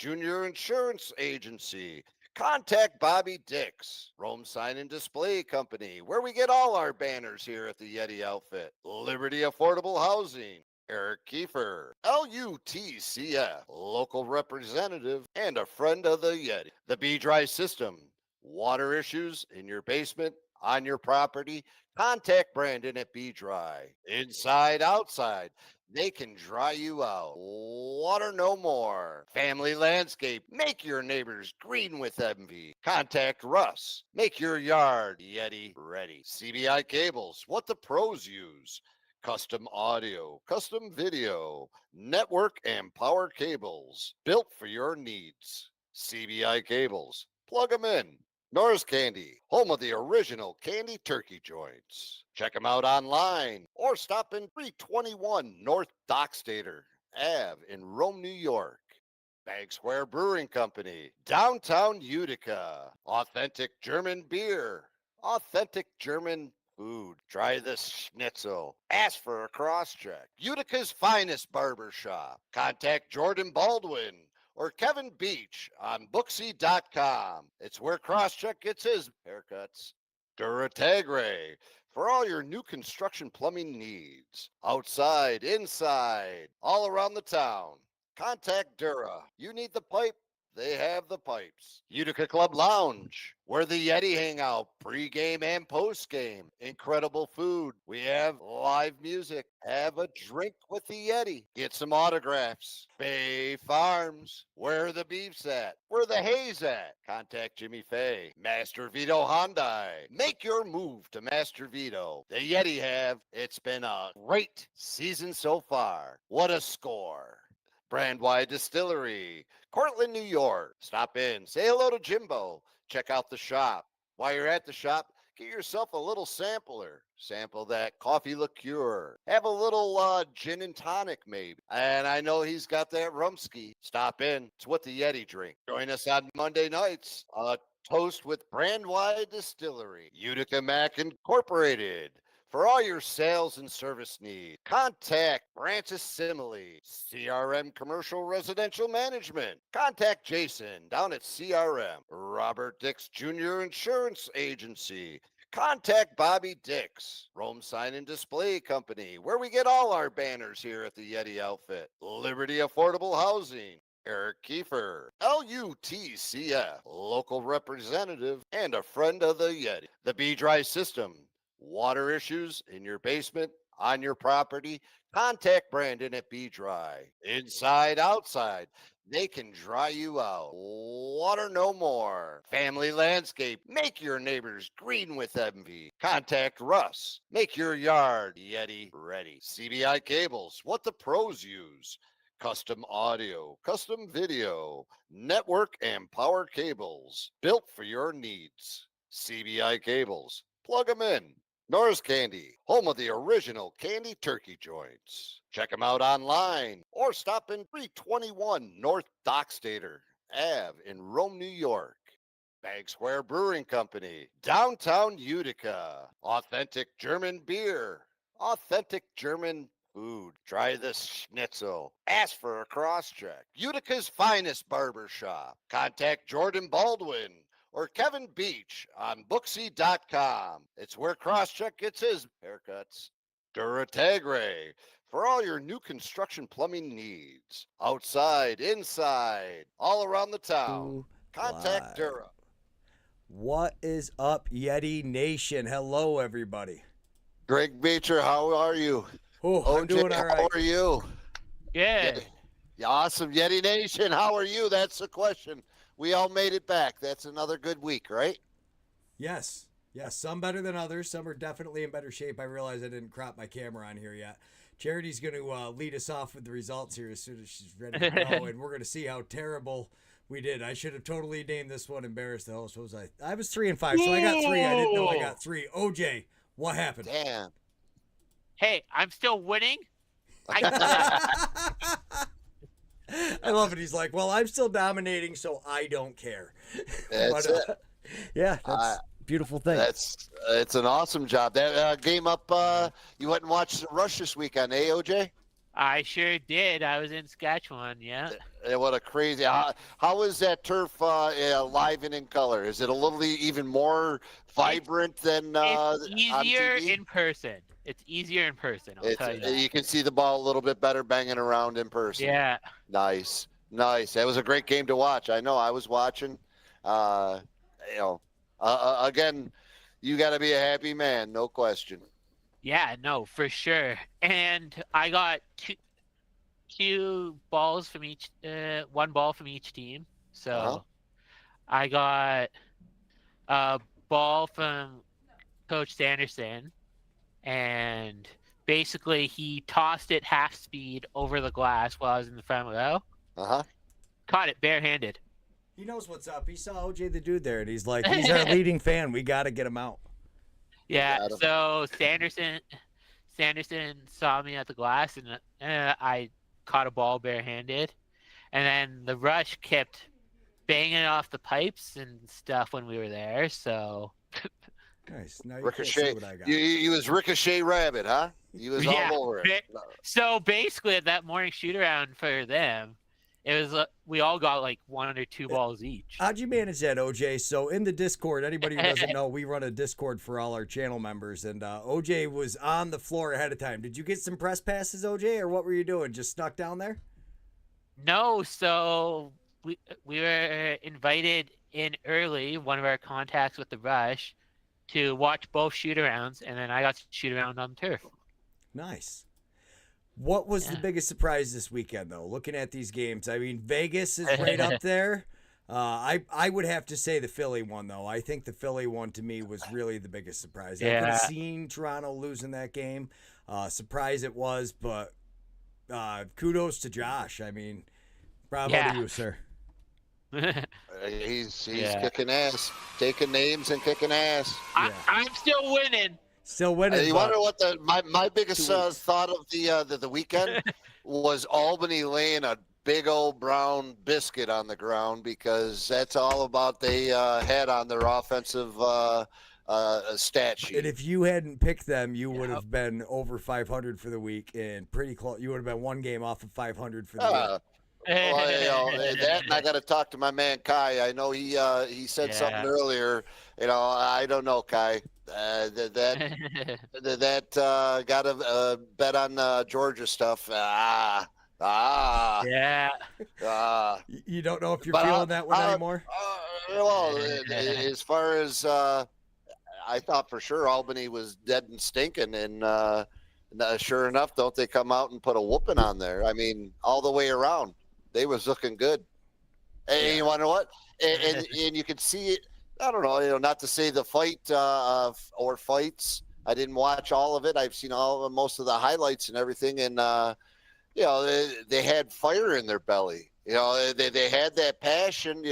Junior Insurance Agency. Contact Bobby Dix, Rome Sign and Display Company, where we get all our banners here at the Yeti outfit. Liberty Affordable Housing. Eric Kiefer, LUTCF, local representative and a friend of the Yeti. The B-Dry System. Water issues in your basement, on your property, contact Brandon at B-Dry. Inside, outside, they can dry you out. Water no more. Family Landscape, make your neighbors green with envy. Contact Russ, make your yard Yeti ready. CBI Cables, what the pros use. Custom audio, custom video, network and power cables, built for your needs. CBI Cables, plug them in. Norris Candy, home of the original candy turkey joints. Check them out online or stop in 321 North Dockstader Ave in Rome, New York. Bag Square Brewing Company, downtown Utica. Authentic German beer, authentic German food. Try the schnitzel. Ask for a cross-check. Utica's finest barber shop. Contact Jordan Baldwin or Kevin Beach on Booksy.com. It's where Crosscheck gets his haircuts. Duratagre, for all your new construction plumbing needs. Outside, inside, all around the town. Contact Dura. You need the pipe? They have the pipes. Utica Club Lounge, where the Yeti hang out pre-game and post-game. Incredible food. We have live music. Have a drink with the Yeti. Get some autographs. Bay Farms, where the beef's at. Where the hay's at. Contact Jimmy Fay. Master Vito Hyundai. Make your move to Master Vito. The Yeti have. It's been a great season so far. What a score. Brandwide Distillery, Cortland, New York. Stop in, say hello to Jimbo. Check out the shop. While you're at the shop, get yourself a little sampler. Sample that coffee liqueur. Have a little gin and tonic maybe. And I know he's got that rumski. Stop in. It's what the Yeti drink. Join us on Monday nights. Toast with Brandwide Distillery. Utica Mac Incorporated. For all your sales and service needs, contact Francis Simile, CRM Commercial Residential Management. Contact Jason down at CRM. Robert Dix Jr. Insurance Agency. Contact Bobby Dix, Rome Sign and Display Company, where we get all our banners here at the Yeti outfit. Liberty Affordable Housing. Eric Kiefer, LUTCF, local representative and a friend of the Yeti. The B-Dry System. Water issues in your basement, on your property, contact Brandon at B-Dry. Inside, outside, they can dry you out. Water no more. Family Landscape, make your neighbors green with envy. Contact Russ, make your yard Yeti ready. CBI Cables, what the pros use. Custom audio, custom video, network and power cables, built for your needs. CBI Cables, plug them in. Norris Candy, home of the original candy turkey joints. Check them out online or stop in 321 North Dockstader Ave in Rome, New York. Bag Square Brewing Company, downtown Utica. Authentic German beer, authentic German food. Try the schnitzel. Ask for a cross-check. Utica's finest barber shop. Contact Jordan Baldwin or Kevin Beach on Booksy.com. It's where Crosscheck gets his haircuts. Duratagre, for all your new construction plumbing needs. Outside, inside, all around the town. Contact Dura. What is up, Yeti Nation? Hello, everybody. Greg Beecher, how are you? Oh, I'm doing all right. How are you? Yeah. Awesome. Yeti Nation, how are you? That's the question. We all made it back. That's another good week, right? Yes. Yes, some better than others. Some are definitely in better shape. I realize I didn't crop my camera on here yet. Charity's going to lead us off with the results here as soon as she's ready to go, and we're going to see how terrible we did. I should have totally named this one Embarrassed the Host. What was I? I was 3-5, so I got 3. I didn't know I got 3. OJ, what happened? Damn. Hey, I'm still winning. I love it. He's like, well, I'm still dominating, so I don't care. That's it. Yeah, that's a beautiful thing. It's an awesome job. That game up, you went and watched the Rush this weekend, eh, OJ? I sure did. I was in Saskatchewan. Yeah. What a crazy! How is that turf live and in color? Is it a little even more vibrant than It's on easier TV? in person. It's easier in person. I'll It's tell you that. you can see the ball a little bit better banging around in person. Yeah. Nice, nice. That was a great game to watch. I know I was watching. Uh, you know, again, you got to be a happy man, no question. Yeah. No, for sure. And I got two balls from each. One ball from each team. So Uh-huh. I got a ball from Coach Sanderson, and basically he tossed it half speed over the glass while I was in the front row. Uh-huh. Caught it barehanded. He knows what's up. He saw OJ the dude there, and he's like, he's our leading fan. We got to get him out. Yeah. Got him. So Sanderson saw me at the glass, and I caught a ball barehanded, and then the rush kept banging off the pipes and stuff when we were there. So Nice. Now you Ricochet. can't see what I got. You was Ricochet Rabbit, huh? You was Yeah, all over it. so basically at that morning shoot around for them, it was we all got like one or two balls each. How'd you manage that, OJ? So in the Discord, anybody who doesn't know, we run a Discord for all our channel members, and OJ was on the floor ahead of time. Did you get some press passes, OJ, or what were you doing? Just snuck down there? No, so we were invited in early, one of our contacts with the Rush, to watch both shoot-arounds, and then I got to shoot around on turf. Nice. What was the Yeah. biggest surprise this weekend, though? Looking at these games, I mean, Vegas is right up there. I would have to say the Philly one, though. I think the Philly one to me was really the biggest surprise. I could Yeah. have seen Toronto losing that game. Surprise it was, but kudos to Josh. I mean, bravo Yeah. to you, sir. He's Yeah. kicking ass, taking names and kicking ass. I'm still winning. Still winning. You but wonder what my biggest 2 weeks. thought of the weekend was Albany laying a big old brown biscuit on the ground, because that's all about they had on their offensive stat sheet. And if you hadn't picked them, you would Yep. have been over 500 for the week and pretty close. You would have been one game off of 500 for the week. Well, that, and I got to talk to my man Kai. I know he said something Yeah. earlier. I don't know, Kai. That got a bet on Georgia stuff. Yeah. You don't know if you're But, feeling that one anymore? Well, as far as I thought for sure Albany was dead and stinking, and sure enough, don't they come out and put a whooping on there? I mean, all the way around, they was looking good. And you want to know what? And you could see it. I don't know, not to say the fight or fights. I didn't watch all of it. I've seen most of the highlights and everything, and they had fire in their belly. They had that passion.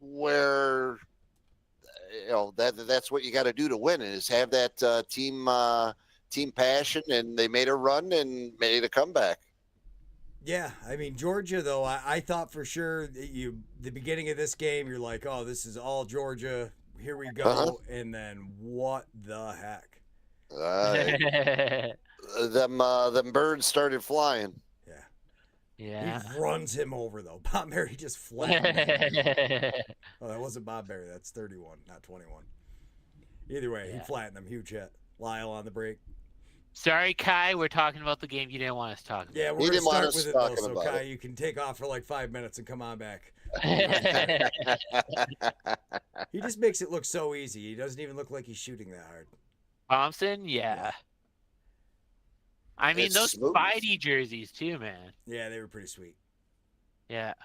Where that's what you got to do to win, is have that team passion, and they made a run and made a comeback. Yeah, I mean Georgia though. I thought for sure that the beginning of this game, you're like, oh, this is all Georgia. Here we go, and then what the heck? Them birds started flying. Yeah. He runs him over though. Bob Mary just flattened him. Oh, that wasn't Bob Mary. That's 31, not 21. Either way, he flattened him. Huge hit. Lyle on the break. Sorry, Kai, we're talking about the game you didn't want us to talk about. Yeah, we're going to start with it though, so Kai, you can take off for like 5 minutes and come on back. He just makes it look so easy. He doesn't even look like he's shooting that hard. Thompson, yeah. I mean, It's those smooth. Spidey jerseys too, man. Yeah, they were pretty sweet. Yeah.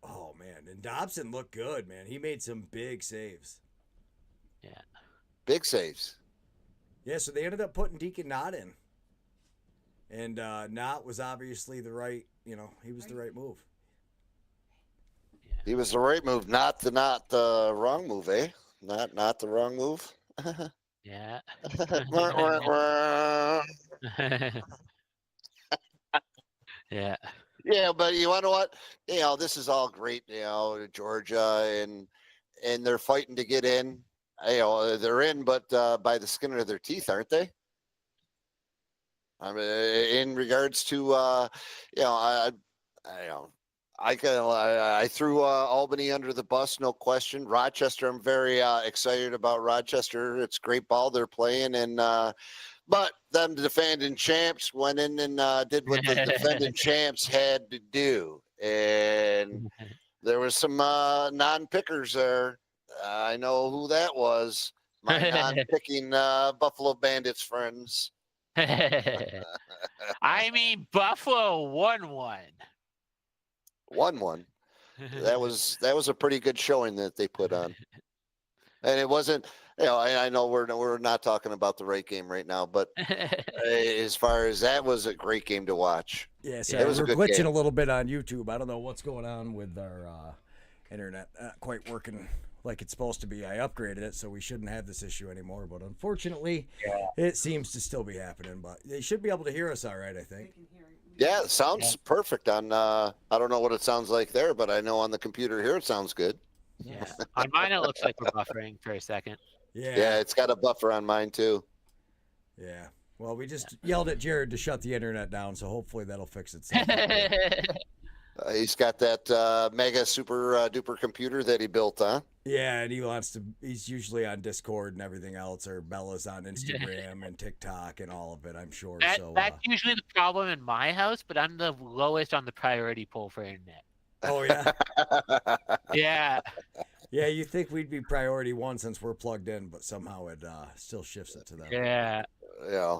Oh, man. And Dobson looked good, man. He made some big saves. Yeah. Big saves. Yeah, so they ended up putting Deacon Knott in. And Knott was obviously the right, he was the right move. He was the right move, not the wrong move, eh? Not the wrong move. Yeah. Yeah. Yeah, but you want to what? This is all great. Georgia and they're fighting to get in. They're in, but by the skin of their teeth, aren't they? I mean, in regards to, I threw Albany under the bus, no question. Rochester, I'm very excited about Rochester. It's great ball they're playing, and but them defending champs went in and did what the defending champs had to do, and there was some non-pickers there. I know who that was. My non-picking Buffalo Bandits friends. I mean, Buffalo won 1-1. That was a pretty good showing that they put on, and it wasn't. I know we're not talking about the right game right now, but as far as that was a great game to watch. Yeah, so it was we're a good glitching game. a little bit on YouTube. I don't know what's going on with our internet. Not quite working like it's supposed to be. I upgraded it, so we shouldn't have this issue anymore. But unfortunately, it seems to still be happening. But they should be able to hear us all right, I think. Yeah, it sounds perfect on. I don't know what it sounds like there, but I know on the computer here it sounds good. Yeah. On mine, it looks like we're buffering for a second. Yeah, it's got a buffer on mine too. Yeah. Well, we just yelled at Jared to shut the internet down, so hopefully that'll fix itself. He's got that mega super duper computer that he built, huh? Yeah, and he's usually on Discord and everything else, or Bella's on Instagram and TikTok and all of it, I'm sure. That's usually the problem in my house, but I'm the lowest on the priority poll for internet. Oh, yeah? Yeah. Yeah, you think we'd be priority 1 since we're plugged in, but somehow it still shifts it to them. Yeah. Yeah.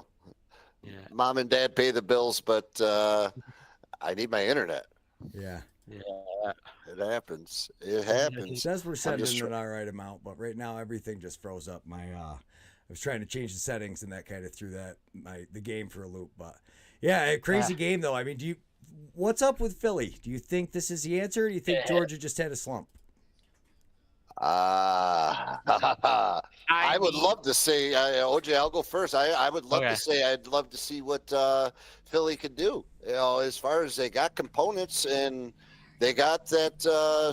Mom and Dad pay the bills, but I need my internet. Yeah. It happens. It happens. It says we're sending an all right amount, but right now everything just froze up. I was trying to change the settings and that kind of threw the game for a loop. But yeah, a crazy game though. I mean, what's up with Philly? Do you think this is the answer? Or do you think Georgia just had a slump? I would love to say, OJ, I'll go first. I would love to say I'd love to see what Philly could do. As far as they got components and they got that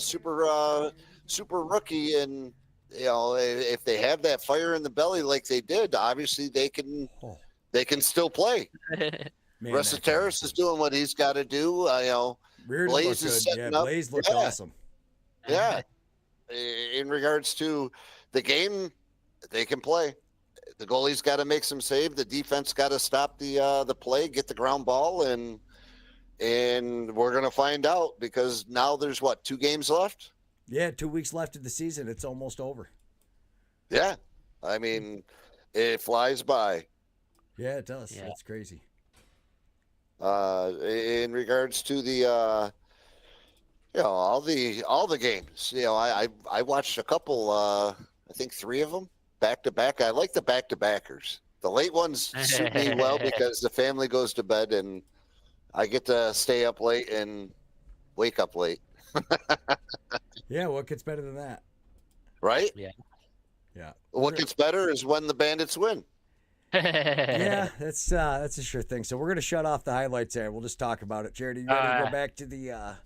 super rookie, and if they have that fire in the belly like they did, obviously they can still play. Russell Terrace is doing what he's got to do. Blaze is setting up. Blaze looked awesome. Yeah. In regards to the game, they can play. The goalie's got to make some save. The defense got to stop the play, get the ground ball, and we're gonna find out because now there's 2 games left. Yeah, 2 weeks left of the season. It's almost over. Yeah, I mean, it flies by. Yeah, it does. Yeah. It's crazy. In regards to the. All the games. I watched a couple. I think 3 of them back to back. I like the back to backers. The late ones suit me well because the family goes to bed and I get to stay up late and wake up late. Yeah, what gets better than that? Right? Yeah. What gets better is when the Bandits win. Yeah, that's a sure thing. So we're gonna shut off the highlights there. We'll just talk about it. Jared, you ready to go back to the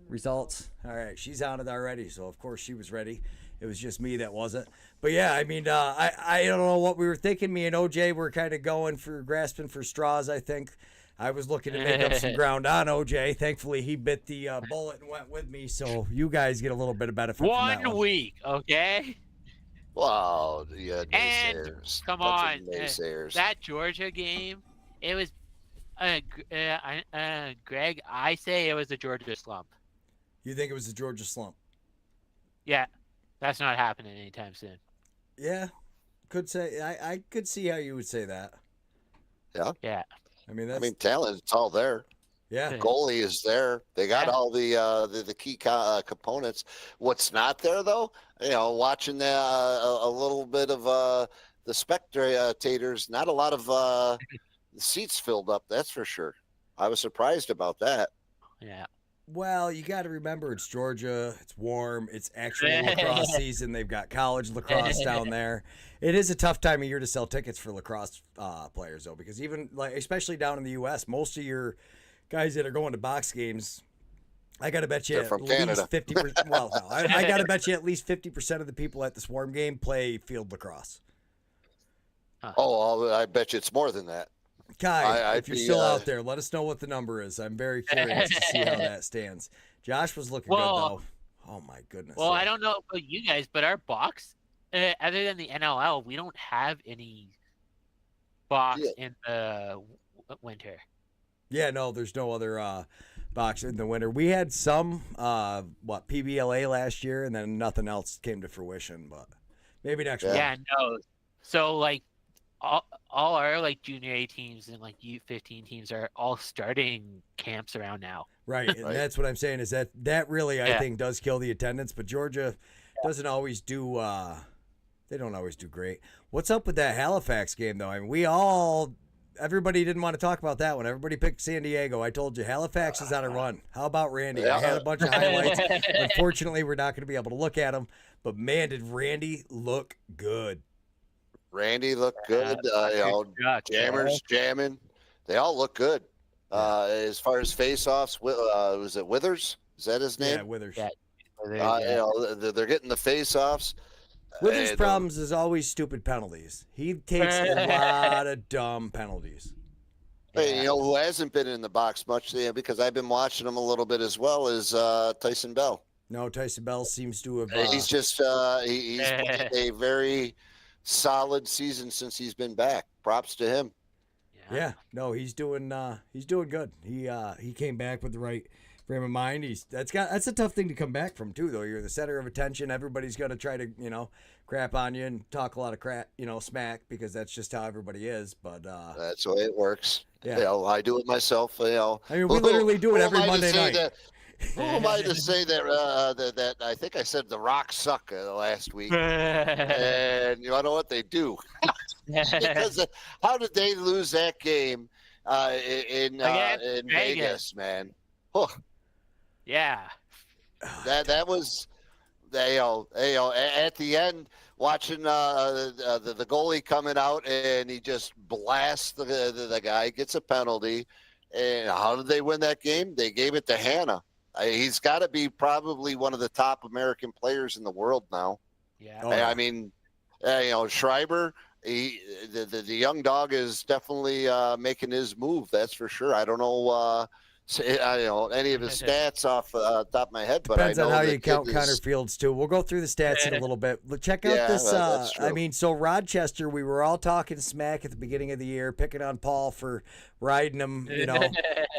results? All right, she's on it already, so of course she was ready. It was just me that wasn't. But yeah, I mean, I don't know what we were thinking. Me and OJ were kind of grasping for straws, I think. I was looking to make up some ground on OJ. Thankfully, he bit the bullet and went with me, so you guys get a little bit of benefit from that one. 1 week, okay? Wow, yeah, naysayers. And come on, that Georgia game, it was, Greg, I say it was a Georgia slump. You think it was a Georgia slump? Yeah, that's not happening anytime soon. Yeah, could say. I could see how you would say that. Yeah. I mean, talent, it's all there. Yeah. Goalie is there. They got all the key components. What's not there though? Watching a little bit of the spectators. Not a lot of seats filled up. That's for sure. I was surprised about that. Yeah. Well, you got to remember it's Georgia. It's warm. It's actual lacrosse season. They've got college lacrosse down there. It is a tough time of year to sell tickets for lacrosse players, though, because even especially down in the U.S., most of your guys that are going to box games, I got to bet you at least 50%. Well, no, I got to bet you at least 50% of the people at the Swarm game play field lacrosse. Oh, I bet you it's more than that. Kai, I'd if you're be, still out there, let us know what the number is. I'm very curious to see how that stands. Josh was looking good, though. Oh, my goodness. Well, I don't know about you guys, but our box, other than the NLL, we don't have any box in the winter. Yeah, no, there's no other box in the winter. We had some, PBLA last year, and then nothing else came to fruition, but maybe next year. Yeah, no. So, like, all our, like, junior A teams and, like, U15 teams are all starting camps around now. Right, and that's what I'm saying is that really, I think, does kill the attendance, but Georgia doesn't always do they don't always do great. What's up with that Halifax game, though? I mean, everybody didn't want to talk about that one. Everybody picked San Diego. I told you, Halifax is on a run. How about Randy? I had a bunch of highlights. Unfortunately, we're not going to be able to look at them, but man, did Randy look good. Randy looked good. Jammers jamming. They all look good. As far as face-offs, was it Withers? Is that his name? Yeah, Withers. Yeah. They're getting the face-offs. Withers' problems is always stupid penalties. He takes a lot of dumb penalties. Hey, who hasn't been in the box much, because I've been watching him a little bit as well, is Tyson Bell. No, Tyson Bell seems to have. He's just he's played a very solid season since he's been back. Props to him. Yeah, no, he's doing good. He came back with the right frame of mind. That's a tough thing to come back from too, though. You're the center of attention. Everybody's gonna try to crap on you and talk a lot of crap, smack, because that's just how everybody is. But that's the way it works. Yeah, I do it myself. I mean, we literally do it every Monday night. Who am I to say that I think I said the Rocks suck last week, and you know what they do? Because how did they lose that game in Vegas, man? Huh. Yeah. That was at the end, watching the goalie coming out, and he just blasts the guy, gets a penalty. And how did they win that game? They gave it to Hannah. He's got to be probably one of the top American players in the world now. Yeah. I mean, Schreiber, the young dog is definitely making his move. That's for sure. I don't know any of his stats off the top of my head, but depends I know on how you count is... Connor Fields too. We'll go through the stats in a little bit. But check out this. I mean, so Rochester, we were all talking smack at the beginning of the year, picking on Paul for riding him,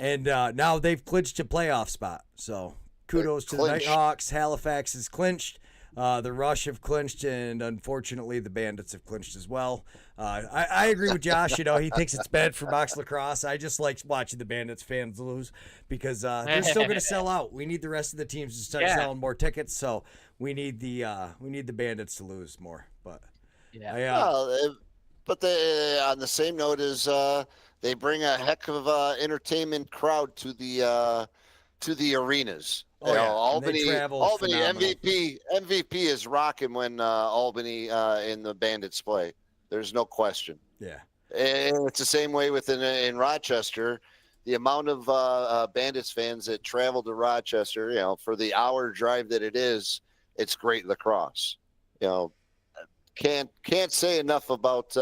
and now they've clinched a playoff spot. So kudos to the Nighthawks. Halifax is clinched. The Rush have clinched, and unfortunately, the Bandits have clinched as well. I agree with Josh. He thinks it's bad for box lacrosse. I just like watching the Bandits fans lose because they're still going to sell out. We need the rest of the teams to start selling more tickets, so we need the Bandits to lose more. But but on the same note is they bring a heck of entertainment crowd to the arenas. Albany MVP is rocking when Albany in the Bandits play. There's no question. Yeah, and it's the same way in Rochester. The amount of Bandits fans that travel to Rochester, for the hour drive that it is, it's great lacrosse. Can't say enough about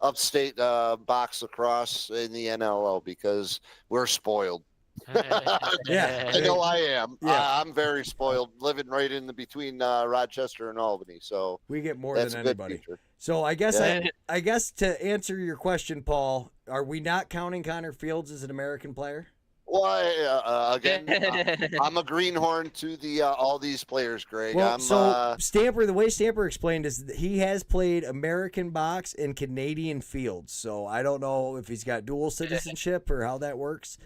upstate box lacrosse in the NLL because we're spoiled. Yeah, I know I am. Yeah. I'm very spoiled, living right in between Rochester and Albany. So we get more that's than a good anybody. feature. So I guess I guess to answer your question, Paul, are we not counting Connor Fields as an American player? Well, again, I'm a greenhorn to the all these players, Greg. Well, Stamper, the way Stamper explained is that he has played American box and Canadian fields. So I don't know if he's got dual citizenship or how that works.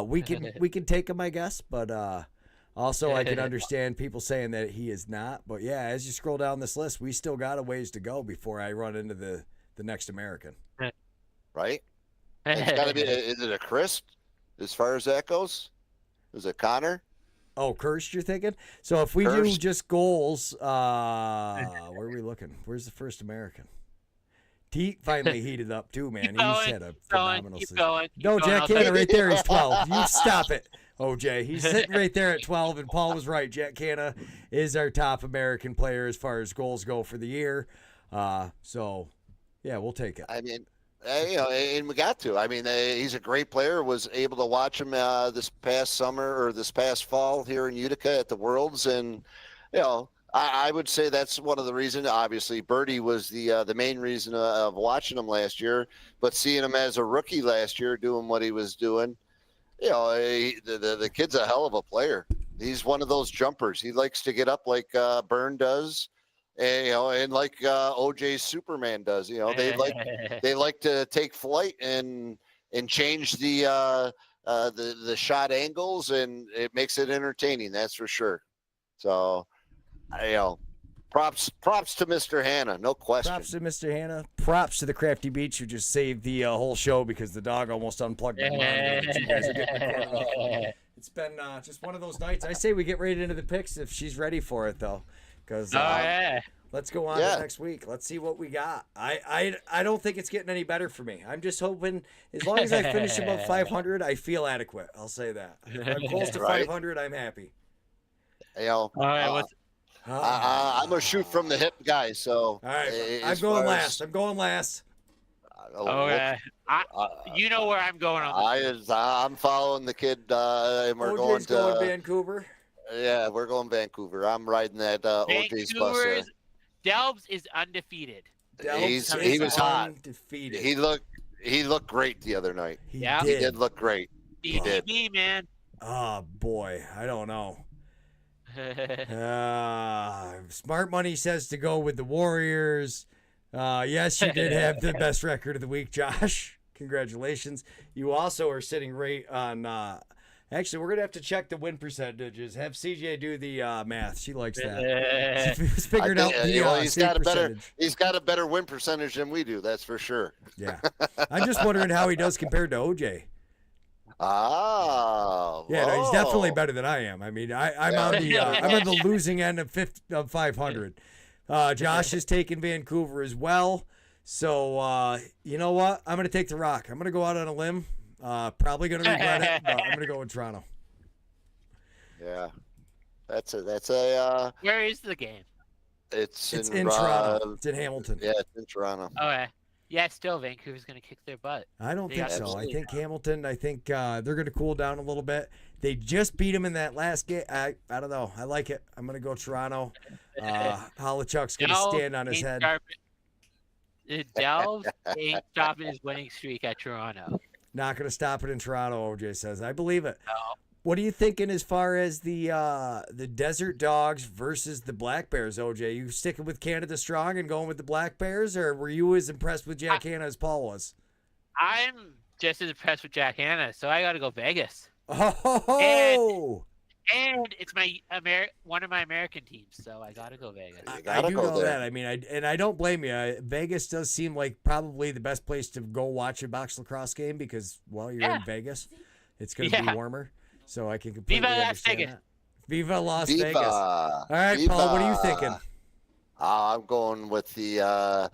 We can take him, I guess, but also I can understand people saying that he is not. But yeah, as you scroll down this list, we still got a ways to go before I run into the next American. Right? It's got to be. Is it a Chris? As far as that goes, is it Connor? Oh, Kirst, you're thinking? So if we do just goals, where are we looking? Where's the first American? Teat finally heated up too, man. He's had a phenomenal season. No, Jack Canna right there. He's 12. You stop it, OJ. He's sitting right there at 12, and Paul was right. Jack Canna is our top American player as far as goals go for the year. So, yeah, we'll take it. I mean, And we got to. I mean, he's a great player. Was able to watch him this past summer or this past fall here in Utica at the Worlds, and I would say that's one of the reasons. Obviously, Birdie was the main reason of watching him last year, but seeing him as a rookie last year doing what he was doing, the kid's a hell of a player. He's one of those jumpers. He likes to get up like Byrne does. And like OJ's Superman does, they like to take flight and change the shot angles, and it makes it entertaining. That's for sure. So, props to Mr. Hanna, no question. Props to Mr. Hanna. Props to the Crafty Beach who just saved the whole show because the dog almost unplugged my monitor that you guys are getting recorded on. It's been just one of those nights. I say we get right into the picks if she's ready for it, though. Because let's go on to next week. Let's see what we got. I don't think it's getting any better for me. I'm just hoping as long as I finish above 500, I feel adequate. I'll say that. If I'm close to 500, I'm happy. All right, I'm a shoot from the hip guy. So all right, I'm going last. You know where I'm going on. I'm following the kid, and we're OJ's going to Vancouver. Yeah, we're going Vancouver. I'm riding that OJ's bus there. Delbs is undefeated. He was hot. Undefeated. He looked great the other night. He did look great. He did. Man. Oh boy, I don't know. Smart Money says to go with the Warriors. Yes, you did have the best record of the week, Josh. Congratulations. You also are sitting right on. Actually, we're gonna have to check the win percentages. Have CJ do the math. She likes that. She's figured out the he's got a better win percentage than we do. That's for sure. Yeah, I'm just wondering how he does compared to OJ. Yeah, no, he's definitely better than I am. I mean, I'm on the losing end of 500. Josh is taking Vancouver as well. So you know what? I'm gonna take the rock. I'm gonna go out on a limb. Probably gonna regret it, but I'm gonna go with Toronto. Yeah, that's a. Where is the game? It's in Toronto. It's in Hamilton. Yeah, it's in Toronto. Okay. Yeah, still Vancouver's gonna kick their butt. I don't think so. I think Hamilton. I think they're gonna cool down a little bit. They just beat him in that last game. I don't know. I like it. I'm gonna go Toronto. Holochuk's gonna stand on his head. Delves ain't stopping his winning streak at Toronto. Not going to stop it in Toronto, OJ says. I believe it. No. What are you thinking as far as the Desert Dogs versus the Black Bears, OJ? You sticking with Canada Strong and going with the Black Bears, or were you as impressed with Jack Hanna as Paul was? I'm just as impressed with Jack Hanna, so I got to go Vegas. Oh! And it's one of my American teams, so I got to go Vegas. I do know that. I mean, I don't blame you. Vegas does seem like probably the best place to go watch a box lacrosse game because, well, you're in Vegas. It's going to be warmer, so I can completely understand that. Viva Las Vegas. All right, Paul, what are you thinking? I'm going with the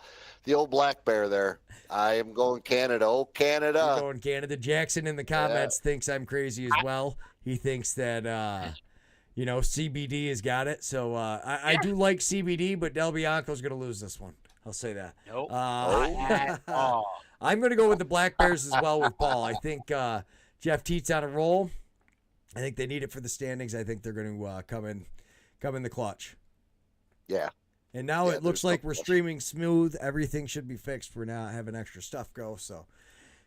old Black Bear there. I am going Canada. Oh, Canada. You're going Canada. Jackson in the comments thinks I'm crazy as well. He thinks that, CBD has got it. So I do like CBD, but Del Bianco's going to lose this one. I'll say that. Nope. I'm going to go with the Black Bears as well with Paul. I think Jeff Teet's on a roll. I think they need it for the standings. I think they're going to come in the clutch. Yeah. And now it looks like we're streaming smooth. Everything should be fixed. We're not having extra stuff go. So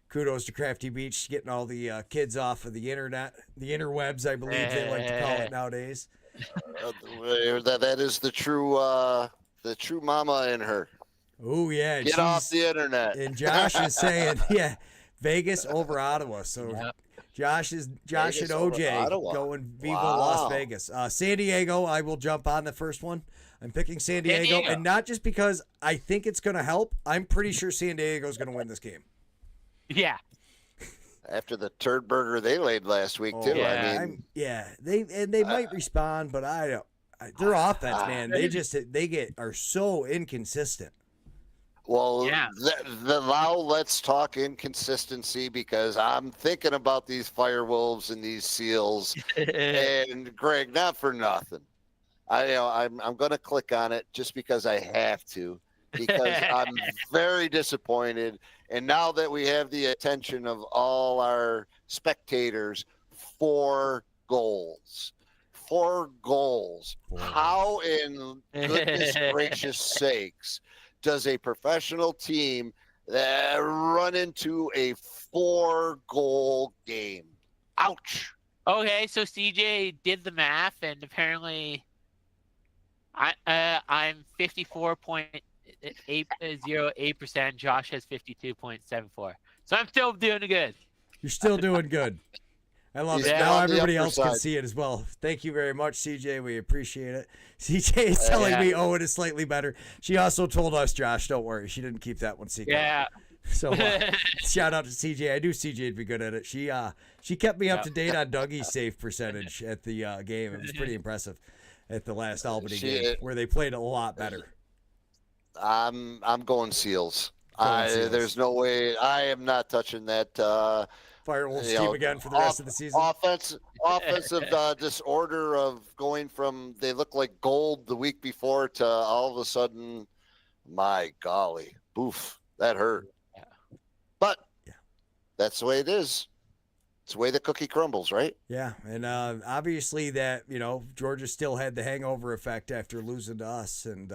kudos to Crafty Beach getting all the kids off of the internet, the interwebs, I believe they like to call it nowadays. That is the true mama in her. Oh yeah, get off the internet. And Josh is saying, Vegas over Ottawa. So Josh and OJ going Viva Las Vegas. San Diego, I will jump on the first one. I'm picking San Diego, and not just because I think it's going to help. I'm pretty sure San Diego is going to win this game. Yeah. After the turd burger they laid last week too. Yeah. They might respond, but their offense, man, they are so inconsistent. Well, now let's talk inconsistency because I'm thinking about these Firewolves and these Seals, and Greg, not for nothing. I'm going to click on it just because I have to. because I'm very disappointed. And now that we have the attention of all our spectators, 4 goals. 4 goals. How in goodness gracious sakes does a professional team run into a 4-goal game? Ouch. Okay, so CJ did the math, and apparently I'm 54.808%. Josh has 52.74. So I'm still doing good. You're still doing good. I love it. Yeah, Now on the everybody upper else can side. see it as well. Thank you very much, CJ. We appreciate it. CJ is telling me Owen is slightly better. She also told us, Josh, don't worry. She didn't keep that one secret. Yeah. So shout out to CJ. I knew CJ'd be good at it. She kept me up to date on Dougie's save percentage at the game. It was pretty impressive at the last Albany game where they played a lot better. I'm going Seals. Seals. There's no way. I am not touching that. Firewolves team again for the rest of the season. Offensive disorder of going from they look like gold the week before to all of a sudden, my golly, boof, that hurt. Yeah. But that's the way it is. It's the way the cookie crumbles, right? Yeah, and obviously that, Georgia still had the hangover effect after losing to us and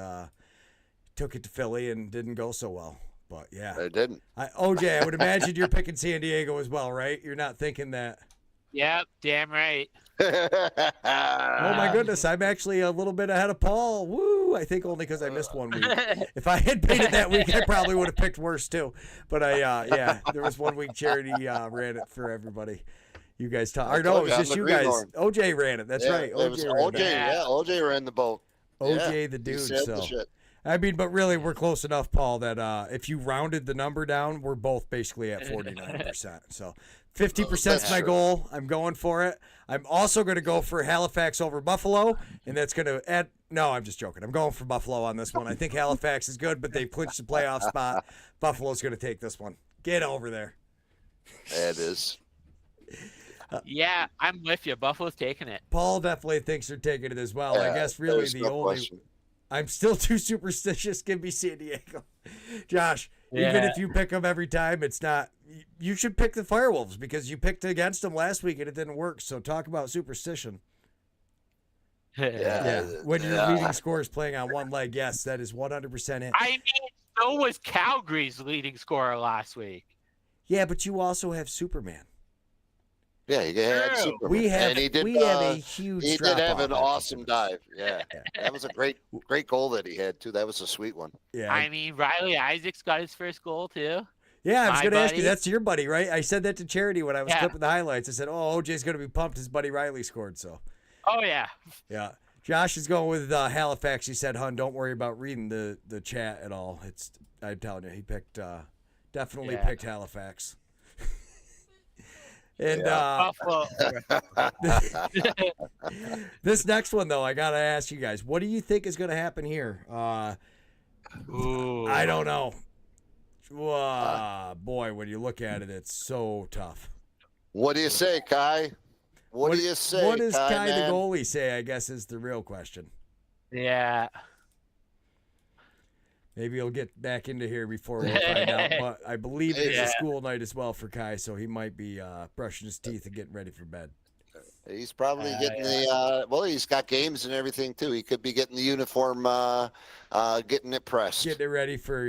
took it to Philly and didn't go so well. But yeah, It didn't. OJ, I would imagine you're picking San Diego as well, right? You're not thinking that. Yep, damn right. Oh my goodness, I'm actually a little bit ahead of Paul. Woo! I think only because I missed one week. If I had paid it that week, I probably would have picked worse too. But there was 1 week Charity ran it for everybody. You guys talk. Or no, it was just you guys. OJ ran it. That's right. OJ ran the boat. OJ the dude. So. I mean, but really, we're close enough, Paul, that if you rounded the number down, we're both basically at 49%. So 50% is my goal. I'm going for it. I'm also going to go for Halifax over Buffalo, and that's going to add – no, I'm just joking. I'm going for Buffalo on this one. I think Halifax is good, but they clinched the playoff spot. Buffalo's going to take this one. Get over there. It is. Yeah, I'm with you. Buffalo's taking it. Paul definitely thinks they're taking it as well. I guess really the only question. – I'm still too superstitious. Give me San Diego. Josh, even if you pick them every time, it's not – you should pick the Firewolves because you picked against them last week and it didn't work. So talk about superstition. When your leading scorer is playing on one leg, yes, that is 100% it. I mean, so was Calgary's leading scorer last week. Yeah, but you also have Superman. Yeah, he had Superman. We have a huge He did have an awesome dive. dive. Yeah. That was a great goal that he had, too. That was a sweet one. Yeah. I mean, Riley Isaacs got his first goal, too. Yeah, I was going to ask you. buddy. That's your buddy, right? I said that to Charity when I was clipping the highlights. I said, OJ's going to be pumped. His buddy Riley scored, so. Oh, yeah. Yeah. Josh is going with Halifax. He said, "Hun, don't worry about reading the chat at all." I'm telling you, he picked definitely picked Halifax. And Buffalo. this next one though, I gotta ask you guys, what do you think is gonna happen here? Ooh. I don't know. Boy, when you look at it, it's so tough. What do you say, Kai? What do you say, What does Kai man? the goalie say, I guess, is the real question. Yeah. Maybe he'll get back into here before we find out. But I believe it is a school night as well for Kai, so he might be brushing his teeth and getting ready for bed. He's probably getting he's got games and everything, too. He could be getting the uniform, getting it pressed. Getting it ready for,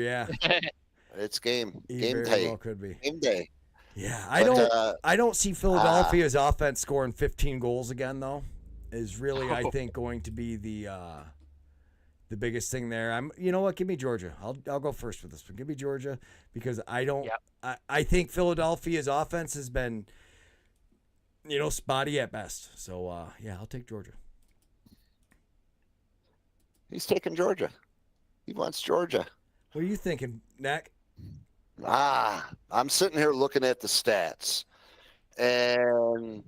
It's game He day. very well could be. Game day. Yeah, But, I don't see Philadelphia's offense scoring 15 goals again, though. Is really, I think, going to be the biggest thing there. You know what? Give me Georgia. I'll go first for this one. Give me Georgia because I don't. Yep. I think Philadelphia's offense has been, spotty at best. So I'll take Georgia. He's taking Georgia. He wants Georgia. What are you thinking, Knack? I'm sitting here looking at the stats, and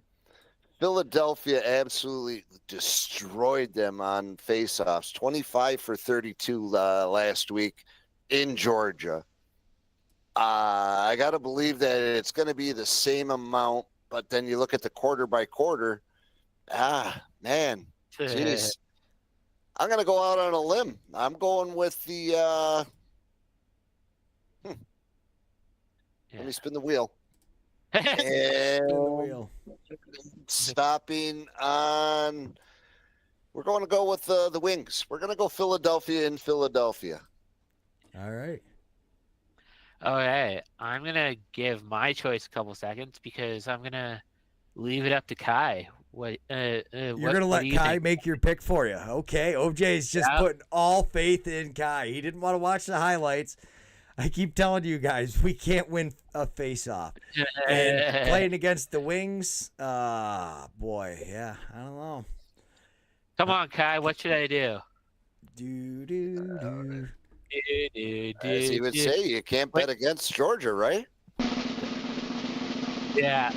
Philadelphia absolutely destroyed them on faceoffs, 25 for 32 last week in Georgia. I got to believe that it's going to be the same amount, but then you look at the quarter by quarter. Man, jeez. I'm going to go out on a limb. I'm going with the Let me spin the wheel. Spin the And wheel. stopping on, we're going to go with the Wings. We're going to go Philadelphia in Philadelphia. All right. Okay, I'm gonna give my choice a couple seconds because I'm gonna leave it up to Kai. You're gonna let Kai make your pick for you. Okay. OJ's just putting all faith in Kai. He didn't want to watch the highlights. I keep telling you guys, we can't win a face-off. And playing against the Wings, boy, yeah, I don't know. Come on, Kai, what should I do? As he would say, you can't bet against Georgia, right? Yeah.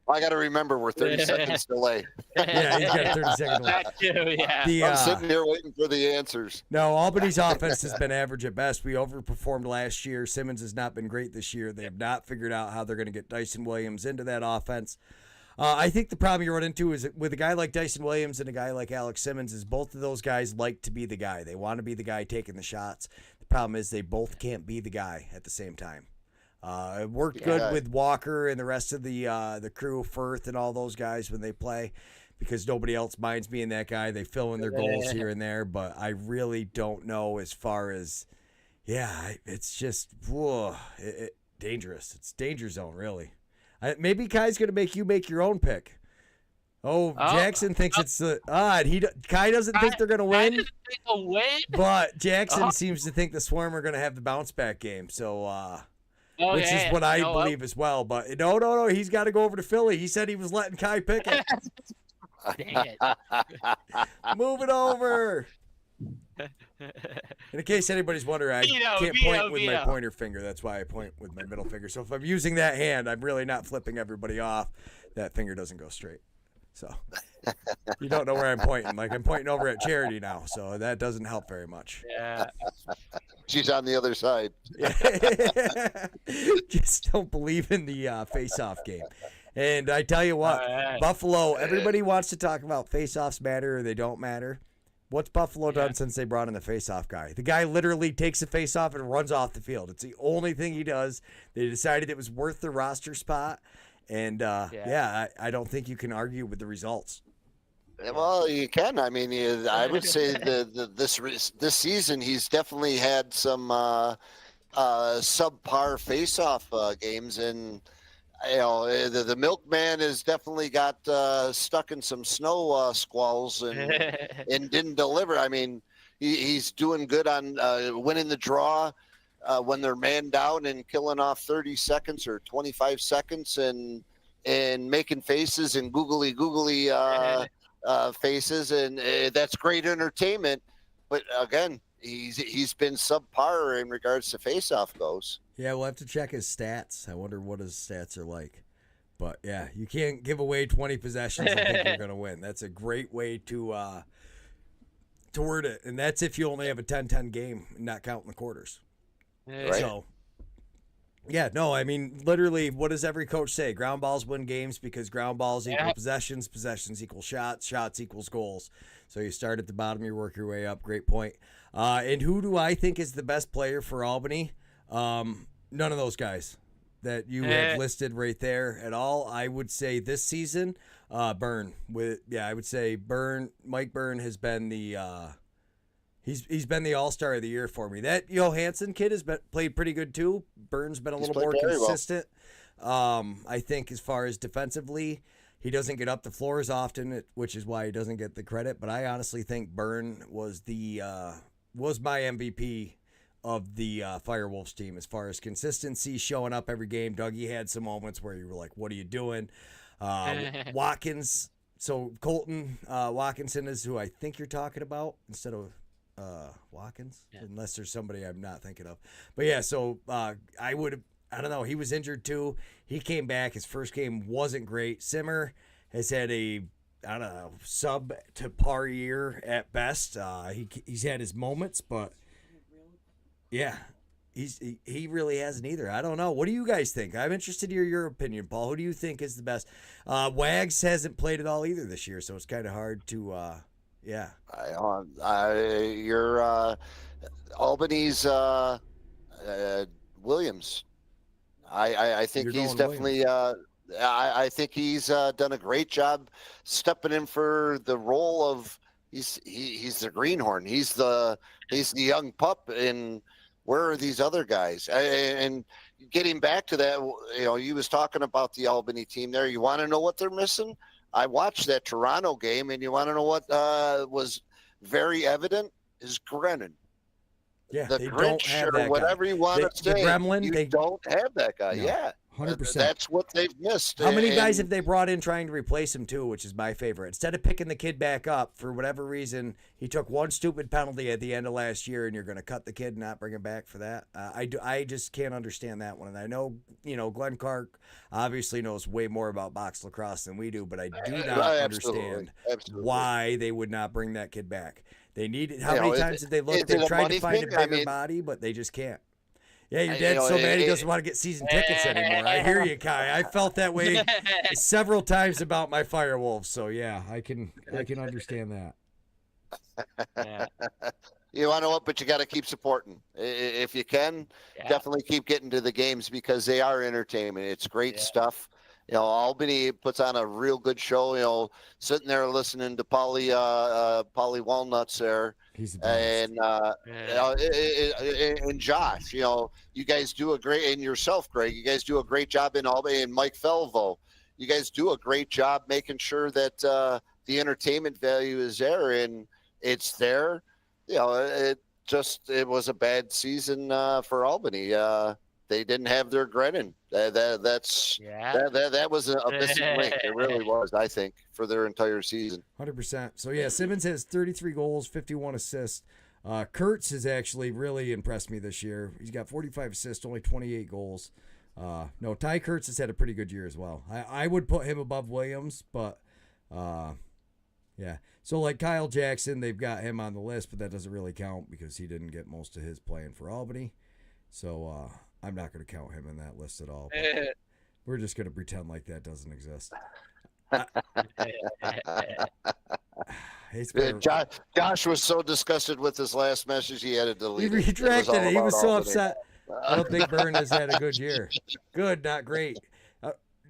I got to remember we're 30 seconds delay. Yeah, he's got a 30-second delay. That too, yeah. I'm sitting here waiting for the answers. No, Albany's offense has been average at best. We overperformed last year. Simmons has not been great this year. They have not figured out how they're going to get Dyson Williams into that offense. I think the problem you run into is with a guy like Dyson Williams and a guy like Alex Simmons is both of those guys like to be the guy. They want to be the guy taking the shots. The problem is they both can't be the guy at the same time. It worked good with Walker and the rest of the crew, Firth and all those guys when they play because nobody else minds being that guy. They fill in their goals here and there, but I really don't know as far as, it's just dangerous. It's danger zone, really. Maybe Kai's going to make you make your own pick. Jackson thinks it's the Kai doesn't think they're going to win. But Jackson seems to think the Swarm are going to have the bounce back game. So, which is what I believe as well. But no, he's got to go over to Philly. He said he was letting Kai pick it. Dang it. Move it over. In case anybody's wondering, I can't point with my pointer finger. That's why I point with my middle finger. So if I'm using that hand, I'm really not flipping everybody off. That finger doesn't go straight. So you don't know where I'm pointing. Like I'm pointing over at Charity now. So that doesn't help very much. Yeah. She's on the other side. Just don't believe in the face-off game. And I tell you what, Buffalo, everybody wants to talk about face-offs matter or they don't matter. What's Buffalo done since they brought in the face-off guy? The guy literally takes a face-off and runs off the field. It's the only thing he does. They decided it was worth the roster spot. And, I don't think you can argue with the results. Well, you can. I mean, I would say this season he's definitely had some subpar face-off games, and the milkman has definitely got stuck in some snow squalls and didn't deliver. I mean, he's doing good on winning the draw when they're man down and killing off 30 seconds or 25 seconds and making faces and googly faces, and that's great entertainment. But again, he's been subpar in regards to face-off goes. Yeah, we'll have to check his stats. I wonder what his stats are like. But yeah, you can't give away 20 possessions and think you're going to win. That's a great way to word it, and that's if you only have a 10-10 game, not counting the quarters. Right. So. Yeah, no, I mean, literally, what does every coach say? Ground balls win games because ground balls equal possessions, possessions equal shots, shots equals goals. So you start at the bottom, you work your way up. Great point. And who do I think is the best player for Albany? None of those guys that you have listed right there at all. I would say this season, Byrne. I would say Byrne. Mike Byrne has been the He's been the all-star of the year for me. That Johansson kid has played pretty good too. Byrne's been a little more consistent. Well. I think as far as defensively, he doesn't get up the floor as often, which is why he doesn't get the credit. But I honestly think Byrne was my MVP of the Firewolves team as far as consistency, showing up every game. Dougie had some moments where you were like, "What are you doing?" Watkins. So Colton Watkinson is who I think you're talking about instead of Watkins, unless there's somebody I'm not thinking of. But yeah, so I don't know. He was injured too. He came back. His first game wasn't great. Simmer has had sub to par year at best. He's had his moments, but yeah, he really hasn't either. I don't know. What do you guys think? I'm interested to hear your opinion, Paul. Who do you think is the best? Wags hasn't played at all either this year, so it's kind of hard to. Yeah. Your Albany's Williams. I think You're he's going definitely. I think he's done a great job stepping in for the role of he's the greenhorn. He's the young pup. And where are these other guys? And getting back to that, you was talking about the Albany team there. You want to know what they're missing? I watched that Toronto game, and you want to know what was very evident is Grennan. Yeah, The they Grinch don't have or that whatever guy. you want to The say. gremlin, You they don't have that guy. No, Yeah. 100%. That's what they've missed. How many guys And- have they brought in trying to replace him too, which is my favorite? Instead of picking the kid back up for whatever reason, he took one stupid penalty at the end of last year, and you're going to cut the kid and not bring him back for that. I just can't understand that one. And I know Glenn Clark obviously knows way more about box lacrosse than we do, but I do not understand why they would not bring that kid back. They need it. How many times did they look? They tried to find a bigger body, but they just can't. Yeah, your dad's so mad he doesn't want to get season tickets anymore. I hear you, Kai. I felt that way several times about my Firewolves. So yeah, I can understand that. Yeah. You want to know what? But you got to keep supporting. If you can, definitely keep getting to the games because they are entertainment. It's great stuff. Albany puts on a real good show. Sitting there listening to Polly Walnuts there. He's the best. And Josh, you guys do a great, and yourself, Greg, you guys do a great job in Albany, and Mike Felvo, you guys do a great job making sure that the entertainment value is there, and it's there. It was a bad season for Albany. They didn't have their Grennan. That was a missing link. It really was, I think, for their entire season. 100%. So yeah, Simmons has 33 goals, 51 assists. Kurtz has actually really impressed me this year. He's got 45 assists, only 28 goals. Ty Kurtz has had a pretty good year as well. I would put him above Williams, but yeah. So like Kyle Jackson, they've got him on the list, but that doesn't really count because he didn't get most of his playing for Albany. So I'm not going to count him in that list at all. We're just going to pretend like that doesn't exist. Josh was so disgusted with his last message, he had to delete it. He retracted it. He was so Albany. upset. I don't think Byrne has had a good year. Good, not great.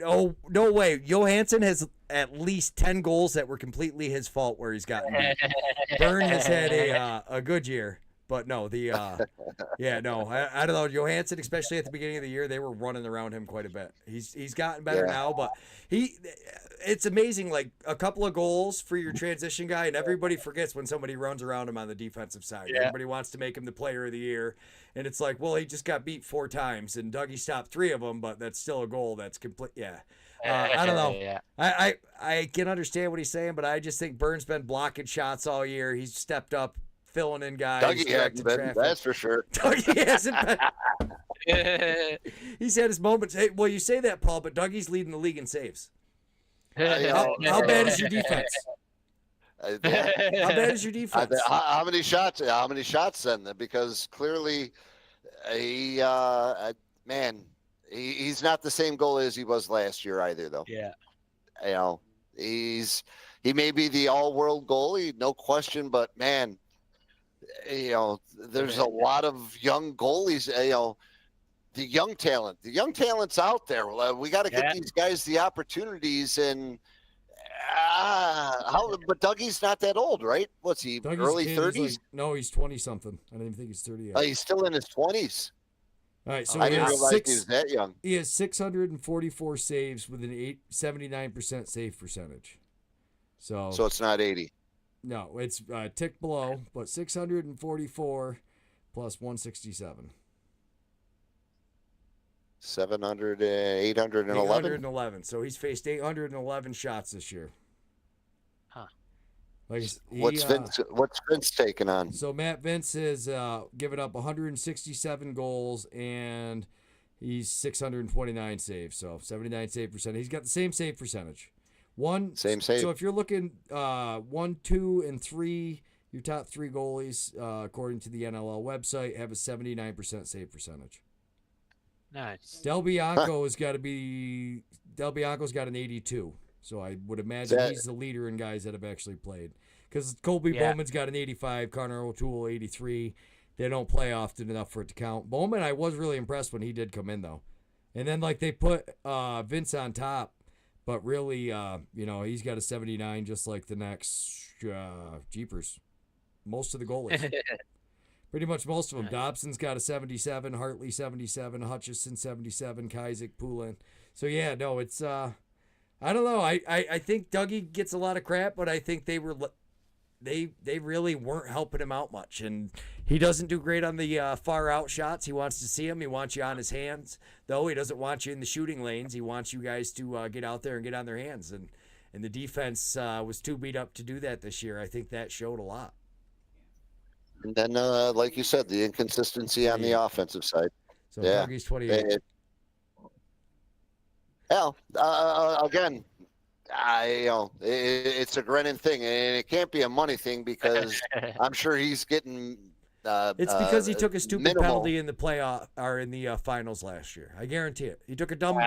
No way. Johansson has at least 10 goals that were completely his fault where he's gotten beat. Byrne has had a good year. But no, I don't know. Johansson, especially at the beginning of the year, they were running around him quite a bit. He's gotten better now, but it's amazing. Like a couple of goals for your transition guy, and everybody forgets when somebody runs around him on the defensive side. Yeah. Everybody wants to make him the player of the year, and it's like, well, he just got beat 4 times, and Dougie stopped 3 of them, but that's still a goal. That's complete. Yeah. I don't know. Yeah. I can understand what he's saying, but I just think Byrne's been blocking shots all year. He's stepped up. Filling in guys. Dougie hasn't been, that's for sure. Dougie hasn't been. He's had his moments. Hey, well, you say that, Paul, but Dougie's leading the league in saves. How bad is your defense? How bad is your defense? How many shots? How many shots then? Because clearly, he's not the same goalie as he was last year either, though. Yeah. He may be the all-world goalie, no question, but man. There's a lot of young goalies, the young talent's out there. We got to get these guys the opportunities, and but Dougie's not that old, right? What's he, Dougie's early 30s? No, he's 20 something. I don't even think he's 30 yet. He's still in his 20s. All right, so I didn't realize he was that young. He has 644 saves with an 79% save percentage. So it's not 80. No, it's tick below, but 644 plus 167. 811. 811. So he's faced 811 shots this year. Huh. What's Vince taking on? So Matt Vince has given up 167 goals and he's 629 saves. So 79 save percent. He's got the same save percentage. Same save. So if you're looking 1, 2, and 3, your top 3 goalies, according to the NLL website, have a 79% save percentage. Nice. Del Bianco's got an 82. So I would imagine he's the leader in guys that have actually played. Because Colby Bowman's got an 85, Connor O'Toole 83, they don't play often enough for it to count. Bowman, I was really impressed when he did come in, though. And then, like, they put Vince on top, but really, he's got a 79 just like the next Jeepers. Most of the goalies. Pretty much most of them. Dobson's got a 77, Hartley 77, Hutchison 77, Kaisick, Poulin. So, yeah, no, it's I don't know. I think Dougie gets a lot of crap, but I think they really weren't helping him out much. And he doesn't do great on the far out shots. He wants to see him. He wants you on his hands, though. He doesn't want you in the shooting lanes. He wants you guys to get out there and get on their hands. And the defense was too beat up to do that this year. I think that showed a lot. And then, like you said, the inconsistency on the offensive side. So Dougie's 28. Again, it's a Grennan thing, and it can't be a money thing because I'm sure he's getting. It's because he took a stupid minimal penalty in the playoff or in the finals last year. I guarantee it. He took a dumb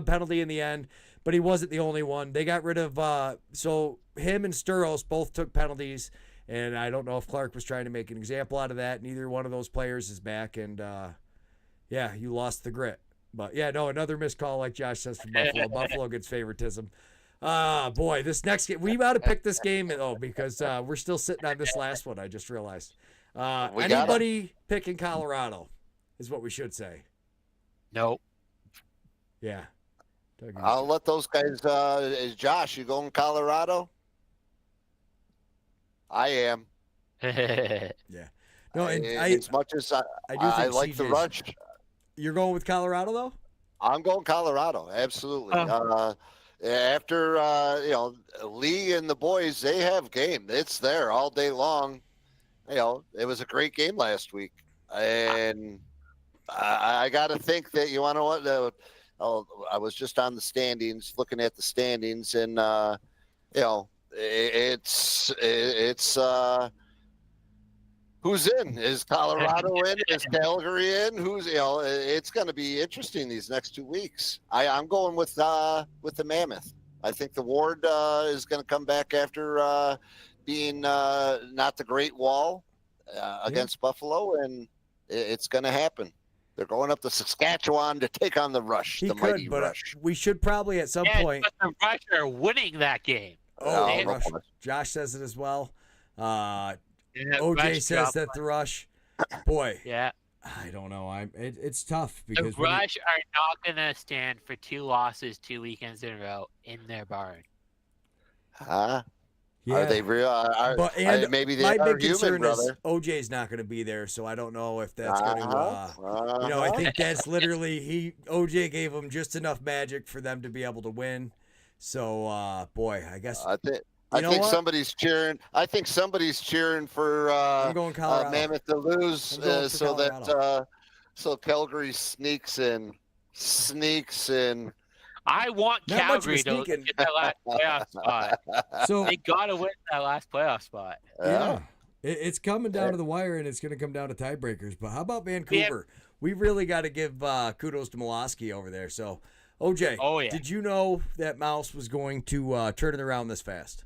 penalty in the end, but he wasn't the only one. They got rid of so him and Sturos both took penalties, and I don't know if Clark was trying to make an example out of that. Neither one of those players is back, and you lost the grit. But yeah, no, another missed call like Josh says from Buffalo. Buffalo gets favoritism. Boy, this next game, we got to pick this game because we're still sitting on this last one. I just realized. Anybody picking Colorado is what we should say. Nope. Yeah. I'll let those guys. Josh, you going Colorado? I am. Yeah. No, and as much as I like the rush. You're going with Colorado though? I'm going Colorado. Absolutely. After Lee and the boys, they have game. It's there all day long. It was a great game last week, and I got to think that you want to what. I was just on the standings, looking at the standings, and it's who's in? Is Colorado in? Is Calgary in? It's going to be interesting these next 2 weeks. I'm going with the Mammoth. I think the Ward is going to come back after being not the Great Wall against Buffalo, and it's going to happen. They're going up to Saskatchewan to take on the Rush, mighty Rush. We should probably at some point. But the Rush are winning that game. Rush. Josh says it as well. OJ says that the Rush. Boy. Yeah. I don't know. It's tough because the Rush are not going to stand for 2 losses 2 weekends in a row in their barn. Yeah. Are they real? Maybe they are human, brother. OJ's not going to be there, so I don't know if that's going to. I think that's literally OJ gave them just enough magic for them to be able to win. So, boy, I guess. I think somebody's cheering. I think somebody's cheering for I'm going Colorado. Mammoth to lose, so Calgary sneaks in. I want Calgary to get that last playoff spot. So they got to win that last playoff spot. Yeah. It's coming down to the wire, and it's going to come down to tiebreakers. But how about Vancouver? Yeah. We really got to give kudos to Miloski over there. So, OJ, did you know that Mouse was going to turn it around this fast?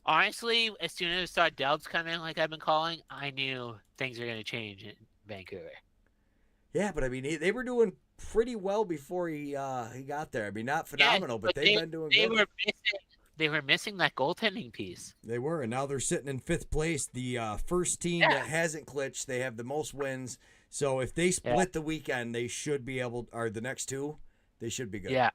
Honestly, as soon as I saw Delbs come in, like I've been calling, I knew things were going to change in Vancouver. Yeah, but I mean, they were doing pretty well before he got there. I mean, not phenomenal, but they've been doing good. They were missing that goaltending piece. They were, and now they're sitting in 5th place. The first team that hasn't clinched. They have the most wins. So if they split the weekend, they should be able. Or the next 2, they should be good. Yeah.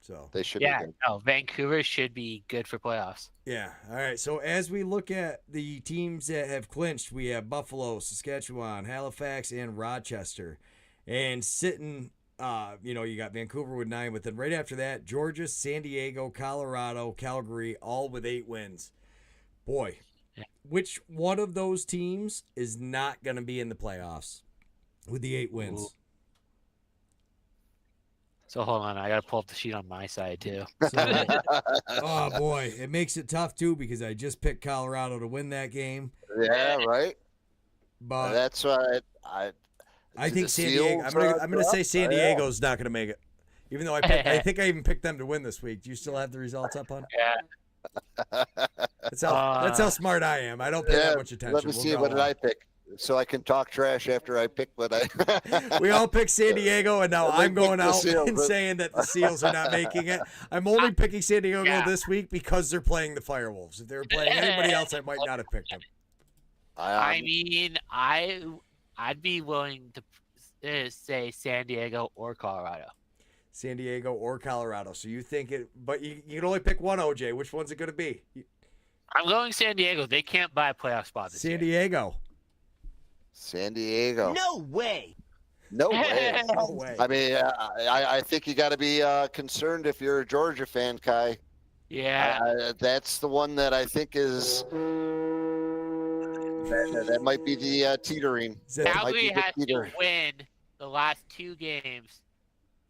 So they should. Yeah. Be good. No, Vancouver should be good for playoffs. Yeah. All right. So as we look at the teams that have clinched, we have Buffalo, Saskatchewan, Halifax, and Rochester. And sitting, you got Vancouver with 9, but then right after that, Georgia, San Diego, Colorado, Calgary, all with 8 wins. Boy, which one of those teams is not going to be in the playoffs with the 8 wins? Ooh. So hold on, I got to pull up the sheet on my side too. So, oh boy, it makes it tough too because I just picked Colorado to win that game. Yeah, right. But that's right. I think San Diego. I'm gonna say San Diego's not gonna make it, even though I think I even picked them to win this week. Do you still have the results up on? Yeah. That's how smart I am. I don't pay that much attention. Let me see. What did I pick? so I can talk trash after I pick what I. We all picked San Diego, and now We I'm going picked the out Seals, and but- saying that the Seals are not making it. I'm only picking San Diego Yeah. this week because they're playing the Firewolves. If they were playing anybody else, I might not have picked them. I mean, I'd be willing to say San Diego or Colorado. San Diego or Colorado. So you think it, but you can only pick one, OJ. Which one's it going to be? I'm going San Diego. They can't buy a playoff spot this San year. Diego. San Diego. No way. No way. No way. I mean, I think you got to be concerned if you're a Georgia fan, Kai. Yeah. That's the one that I think is that might be the teetering. Is that- That might Calgary be the has to teeter. win the last 2 games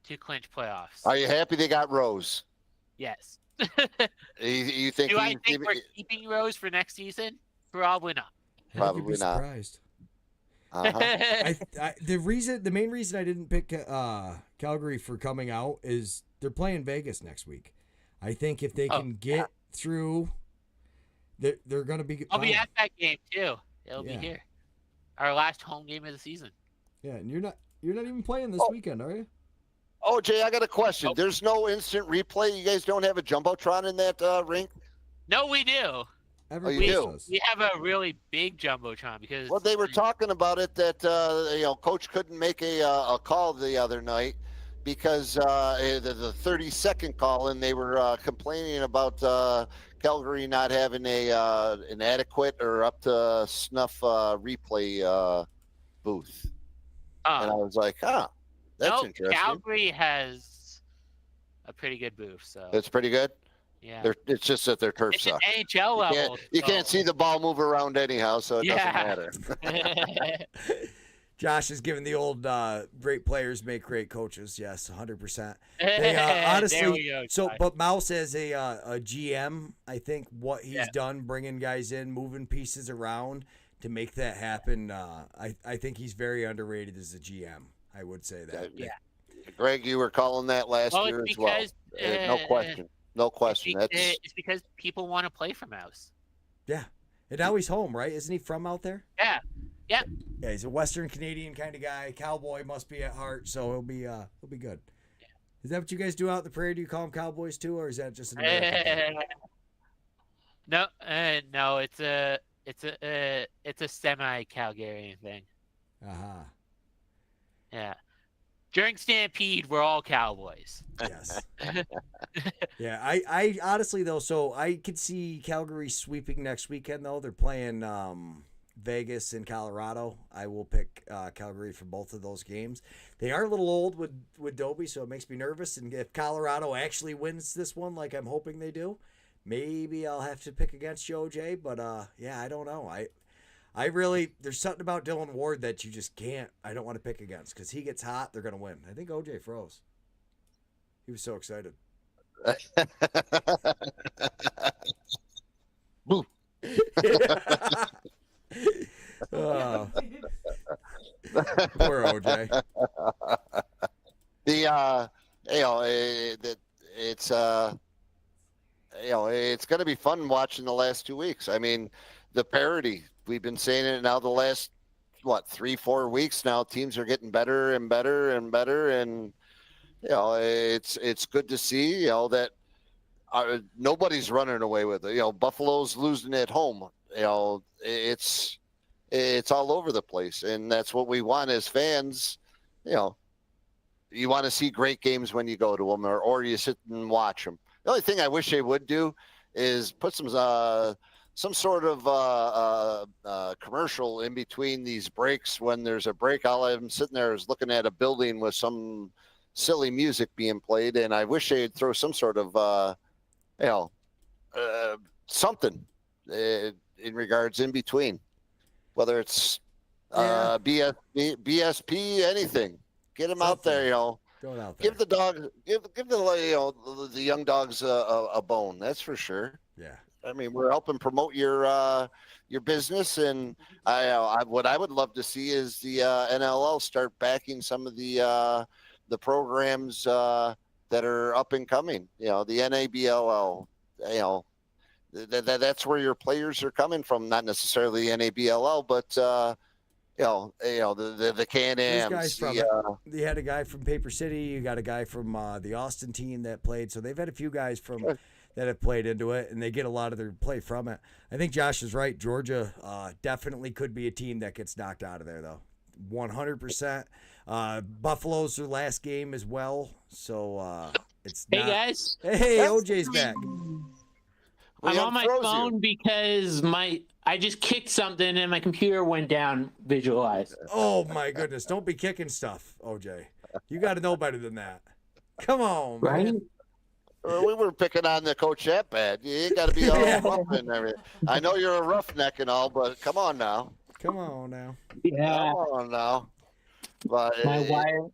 to clinch playoffs. Are you happy they got Rose? Yes. You think? Do I he- think we're keeping Rose for next season? Probably not. I think you'd Probably be not. surprised. Uh-huh. The main reason I didn't pick Calgary for coming out is they're playing Vegas next week. I think if they can get through, they're going to be. I'll be fine. at that game too. It'll Yeah. be here. Our last home game of the season. Yeah, and you're not even playing this weekend, are you? Oh, Jay, I got a question. Nope. There's no instant replay. You guys don't have a jumbotron in that rink? No, we do. Everybody you else do? does. We have a really big jumbotron because Well, they were talking about it that Coach couldn't make a call the other night because the 30-second call, and they were complaining about Calgary not having an adequate or up to snuff replay booth. And I was like, that's no, interesting. Calgary has a pretty good booth, so It's pretty good. yeah. It's just that their turf It's an sucks. NHL level. You can't see the ball move around anyhow, so it Yeah. doesn't matter. Josh is giving the old great players make great coaches. Yes, 100%. They, There honestly, we go, so Ty. but Mouse as a GM, I think what he's Yeah. done, bringing guys in, moving pieces around to make that happen. I think he's very underrated as a GM. I would say that. Yeah. Greg, you were calling that last Well, year it's as well. because, No question. No question. That's it's because people want to play for Mouse. Yeah. And now he's home, right? Isn't he from out there? Yeah. Yeah, he's a Western Canadian kind of guy. Cowboy must be at heart, so he'll be good. Is that what you guys do out in the prairie? Do you call them cowboys too, or is that just an American thing? No, it's a semi-Calgarian thing. Uh-huh. Yeah. During Stampede, we're all cowboys. Yes. Yeah, I honestly though, so I could see Calgary sweeping next weekend though. They're playing Vegas and Colorado. I will pick Calgary for both of those games. They are a little old with Dobie, so it makes me nervous. And if Colorado actually wins this one, like I'm hoping they do, maybe I'll have to pick against Joe J. But yeah, I don't know. I really, there's something about Dylan Ward that you just can't. I don't want to pick against because he gets hot. They're gonna win. I think OJ froze. He was so excited. Boo. Oh. Poor OJ. It's going to be fun watching the last 2 weeks. I mean, the parity, we've been saying it now the last 3-4 weeks now. Teams are getting better and better and better, and it's good to see that nobody's running away with it. Buffalo's losing at home. It's all over the place, and that's what we want as fans. You want to see great games when you go to them, or you sit and watch them. The only thing I wish they would do is put some sort of commercial in between these breaks. When there's a break, all I'm sitting there is looking at a building with some silly music being played, and I wish they'd throw some sort of something in regards in between, whether it's BSP, anything. Get them out there, Throw it out there. Give the dog, give the young dogs a bone. That's for sure. Yeah. I mean, we're helping promote your business, and what I would love to see is the NLL start backing some of the programs that are up and coming. The NABLL. That's where your players are coming from. Not necessarily the NABLL, but the There's Can-Ams. guys from you had a guy from Paper City. You got a guy from the Austin team that played. So they've had a few guys from that have played into it, and they get a lot of their play from it. I think Josh is right. Georgia definitely could be a team that gets knocked out of there, though. 100%. Buffalo's their last game as well, so it's Hey not... guys, Hey, OJ's back. I'm on my phone because I just kicked something and my computer went down. Visualize. Oh my goodness! Don't be kicking stuff, OJ. You got to know better than that. Come on, man. Right? We were picking on the coach that bad. You got to be all rough and everything. I know you're a roughneck and all, but come on now. Come on now. Yeah. Come on now. But My wire.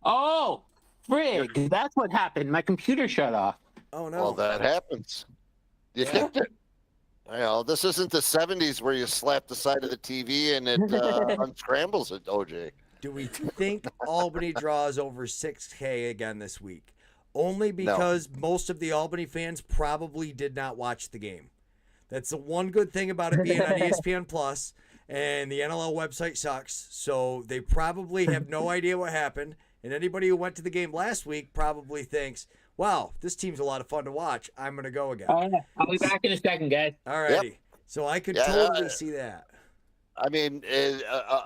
Oh, frig! That's what happened. My computer shut off. Oh no. well, that happens. You kicked it. This isn't the 70s where you slap the side of the TV and it unscrambles it, OJ. Do we think Albany draws over 6K again this week? Only because most of the Albany fans probably did not watch the game. That's the one good thing about it being on ESPN Plus, and the NLL website sucks, so they probably have no idea what happened. And anybody who went to the game last week probably thinks, wow, this team's a lot of fun to watch. I'm going to go again. I'll be back in a second, guys. All righty. Yep. So I could totally see that. I mean,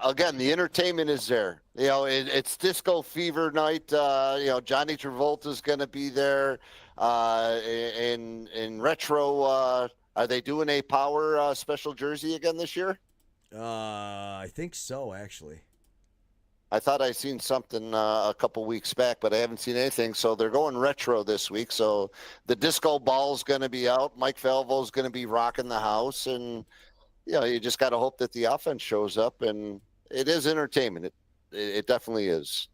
again, the entertainment is there. It's disco fever night. Johnny Travolta's going to be there. In retro, are they doing a Power special jersey again this year? I think so, actually. I thought I seen something a couple weeks back, but I haven't seen anything. So they're going retro this week. So the disco ball's going to be out. Mike Falvo's going to be rocking the house, and you just got to hope that the offense shows up, and it is entertainment. It definitely is.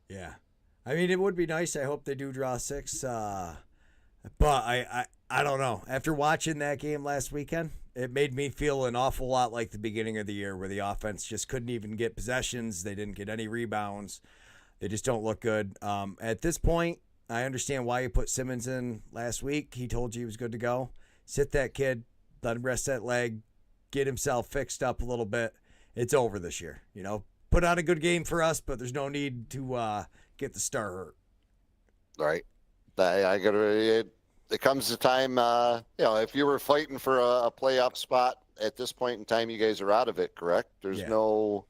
Yeah. I mean, it would be nice. I hope they do draw 6. But I don't know. After watching that game last weekend, it made me feel an awful lot like the beginning of the year where the offense just couldn't even get possessions. They didn't get any rebounds. They just don't look good. At this point, I understand why you put Simmons in last week. He told you he was good to go. Sit that kid. Let him rest that leg, get himself fixed up a little bit. It's over this year. Put on a good game for us, but there's no need to get the star hurt. Right. It comes to time, if you were fighting for a playoff spot at this point in time, you guys are out of it, correct? There's I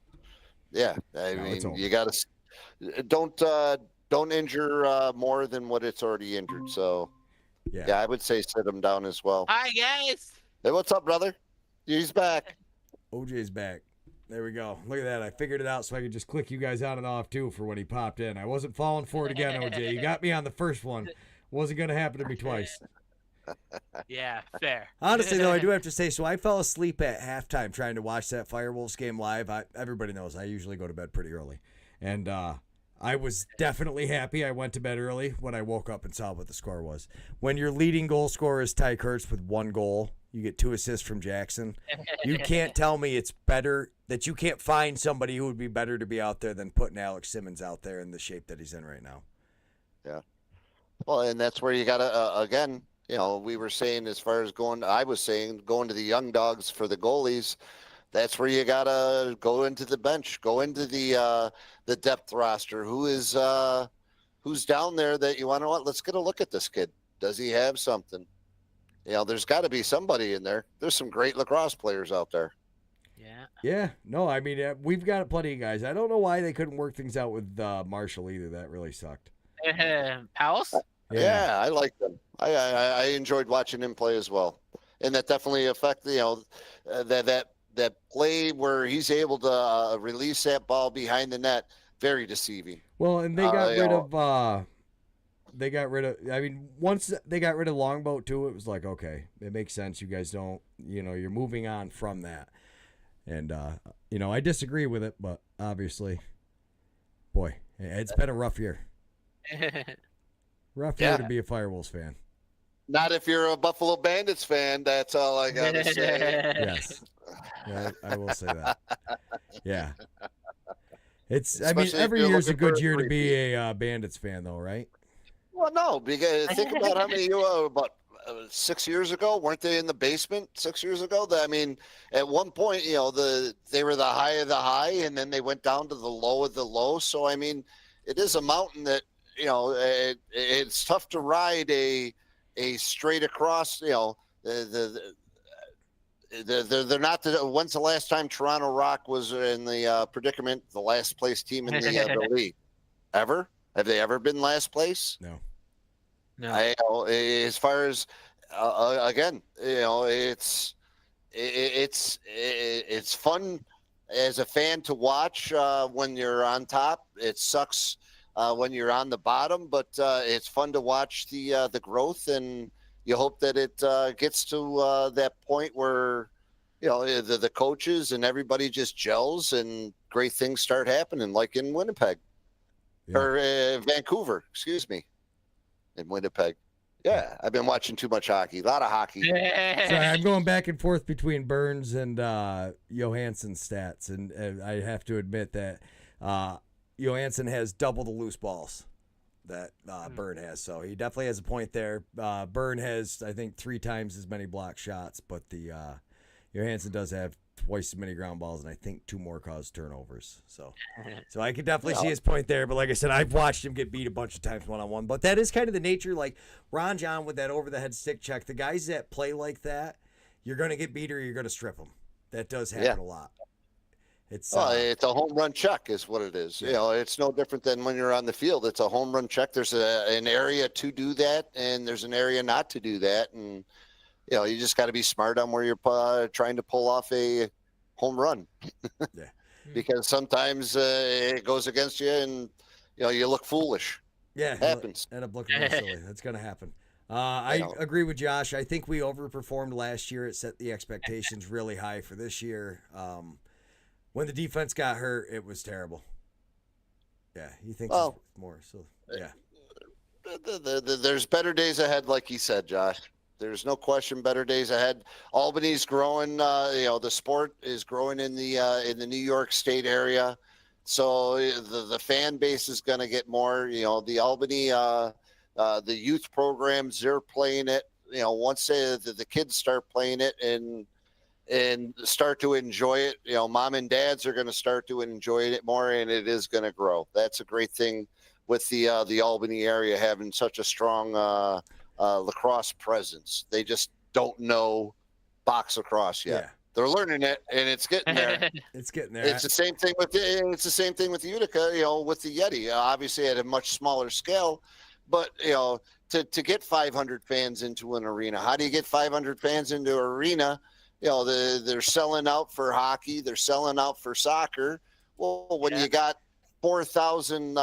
mean, you got to don't injure more than what it's already injured. So, I would say sit him down as well. Hi, guys. Hey, what's up, brother? He's back. OJ's back. There we go. Look at that. I figured it out so I could just click you guys on and off, too, for when he popped in. I wasn't falling for it again, OJ. You got me on the first one. Wasn't going to happen to me twice. Yeah, fair. Honestly, though, I do have to say, so I fell asleep at halftime trying to watch that Firewolves game live. Everybody knows I usually go to bed pretty early. And I was definitely happy I went to bed early when I woke up and saw what the score was. When your leading goal scorer is Ty Kurtz with 1 goal, you get 2 assists from Jackson. You can't tell me it's better, that you can't find somebody who would be better to be out there than putting Alex Simmons out there in the shape that he's in right now. Yeah. Well, and that's where you got to, again, we were saying as far as going to the young dogs for the goalies, that's where you got to go into the bench, go into the depth roster. Who's down there that you want to, let's get a look at this kid. Does he have something? There's got to be somebody in there. There's some great lacrosse players out there. Yeah. Yeah. No, I mean, we've got plenty of guys. I don't know why they couldn't work things out with Marshall either. That really sucked. Palace? Yeah, I like them. I enjoyed watching him play as well. And that definitely affected, that play where he's able to release that ball behind the net, very deceiving. Well, and they got rid of, I mean, once they got rid of Longboat too, it was like, okay, it makes sense. You guys don't, you're moving on from that. And, I disagree with it, but obviously, boy, it's been a rough year. Rough year to be a Firewolves fan. Not if you're a Buffalo Bandits fan. That's all I got to say. Yes. Yeah, I will say that. Yeah. Especially every year's a good year to be a Bandits fan, though, right? Well, no, because think about how many 6 years ago? Weren't they in the basement 6 years ago? I mean, at one point, they were the high of the high, and then they went down to the low of the low. So, I mean, it is a mountain that, it's tough to ride a straight across, they're not when's the last time Toronto Rock was in the predicament, the last place team in the league? Ever? Have they ever been last place? No. As far as again, it's fun as a fan to watch when you're on top. It sucks when you're on the bottom, but it's fun to watch the growth, and you hope that it gets to that point where the coaches and everybody just gels and great things start happening, like in Winnipeg or Vancouver, excuse me. In Winnipeg. Yeah, I've been watching too much hockey. A lot of hockey. Sorry, I'm going back and forth between Burns and Johansson's stats, and I have to admit that Johansson has double the loose balls that Byrne has, so he definitely has a point there. Byrne has, I think, 3 times as many block shots, but the Johansson does have twice as many ground balls, and I think 2 more cause turnovers. So I can definitely see his point there. But like I said, I've watched him get beat a bunch of times one-on-one. But that is kind of the nature. Like Ron John with that over-the-head stick check, the guys that play like that, you're going to get beat or you're going to strip them. That does happen a lot. It's a home run check is what it is. It's no different than when you're on the field. It's a home run check. There's an area to do that, and there's an area not to do that. And you just got to be smart on where you're trying to pull off a home run. Because sometimes it goes against you, and you look foolish. Yeah, it happens. End up looking real silly. That's going to happen. I agree with Josh. I think we overperformed last year. It set the expectations really high for this year. When the defense got hurt, it was terrible. Yeah, he thinks more. So yeah, there's better days ahead, like he said, Josh. There's no question, better days ahead. Albany's growing. The sport is growing in the New York State area, so the fan base is going to get more. The Albany, the youth programs, they're playing it. Once the kids start playing it and start to enjoy it, mom and dads are going to start to enjoy it more, and it is going to grow. That's a great thing with the Albany area having such a strong lacrosse presence. They just don't know box lacrosse yet. Yeah. They're learning it, and it's getting there. It's getting there. It's the same thing with Utica. With the Yeti, obviously at a much smaller scale, but to get 500 fans into an arena, how do you get 500 fans into an arena? They're selling out for hockey. They're selling out for soccer. Well, when you got 4,000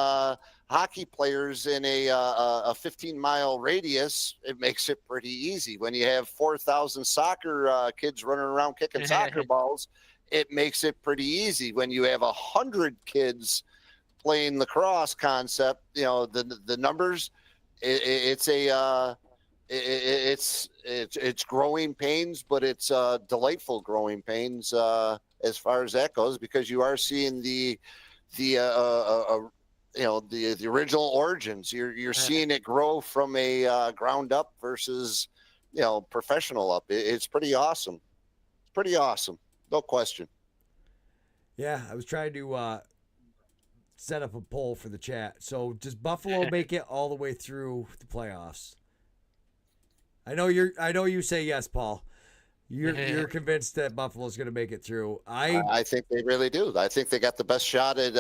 hockey players in a 15-mile radius, it makes it pretty easy. When you have 4,000 soccer kids running around kicking soccer balls, it makes it pretty easy. When you have 100 kids playing lacrosse concept, the numbers, it's growing pains, but it's delightful growing pains as far as that goes, because you are seeing the original origins. You're seeing it grow from a ground up versus professional up. It's pretty awesome. It's pretty awesome, no question. Yeah, I was trying to set up a poll for the chat. So does Buffalo make it all the way through the playoffs? I know you say yes, Paul. You're convinced that Buffalo's going to make it through. I think they really do. I think they got the best shot at.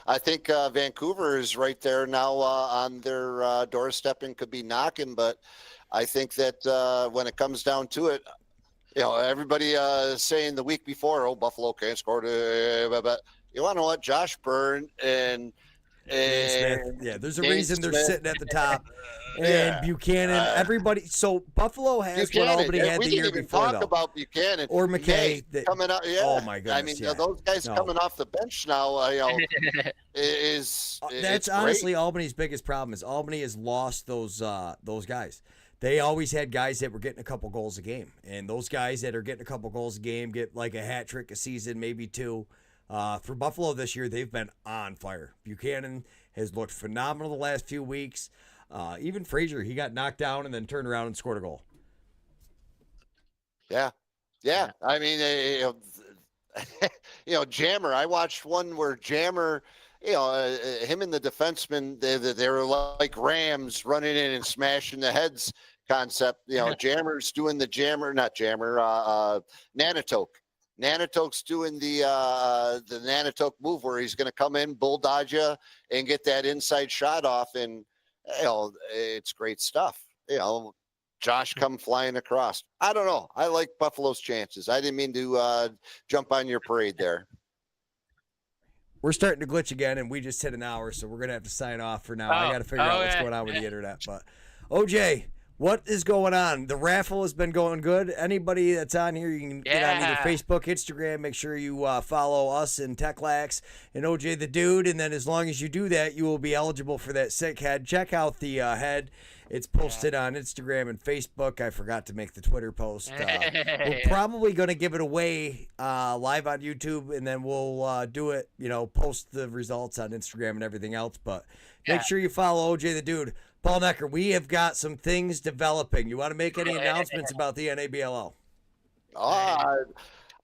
I think Vancouver is right there now on their doorstep and could be knocking. But I think that when it comes down to it, everybody saying the week before, Buffalo can't score. But you want to know what? Josh Byrne and Smith. Yeah, there's a reason they're sitting at the top. And Buchanan, everybody. So Buffalo has Buchanan, what Albany had the year before, talk about Buchanan or McKay coming out. Yeah. Oh my goodness! I mean, those guys coming off the bench now. That's honestly Albany's biggest problem. Is Albany has lost those guys. They always had guys that were getting a couple goals a game, and those guys that are getting a couple goals a game get like a hat trick a season, maybe 2. For Buffalo this year, they've been on fire. Buchanan has looked phenomenal the last few weeks. Even Frazier, he got knocked down and then turned around and scored a goal. Yeah. I mean, Jammer. I watched one where Jammer, him and the defenseman, they were like rams running in and smashing the heads concept. Jammer's doing the Nanatoke. Nanatoke's doing the Nanatoke move where he's going to come in, bulldoze you, and get that inside shot off, and it's great stuff. Josh come flying across. I don't know. I like Buffalo's chances. I didn't mean to jump on your parade there. We're starting to glitch again, and we just hit an hour, so we're going to have to sign off for now. I got to figure out what's going on with the internet. But, OJ, what is going on? The raffle has been going good. Anybody that's on here, you can get on either Facebook, Instagram. Make sure you follow us and TechLax and OJ the Dude. And then as long as you do that, you will be eligible for that sick head. Check out the head. It's posted on Instagram and Facebook. I forgot to make the Twitter post. We're probably going to give it away live on YouTube, and then we'll do it, post the results on Instagram and everything else. But make sure you follow OJ the Dude. Paul Noecker, we have got some things developing. You want to make any announcements about the NABLO?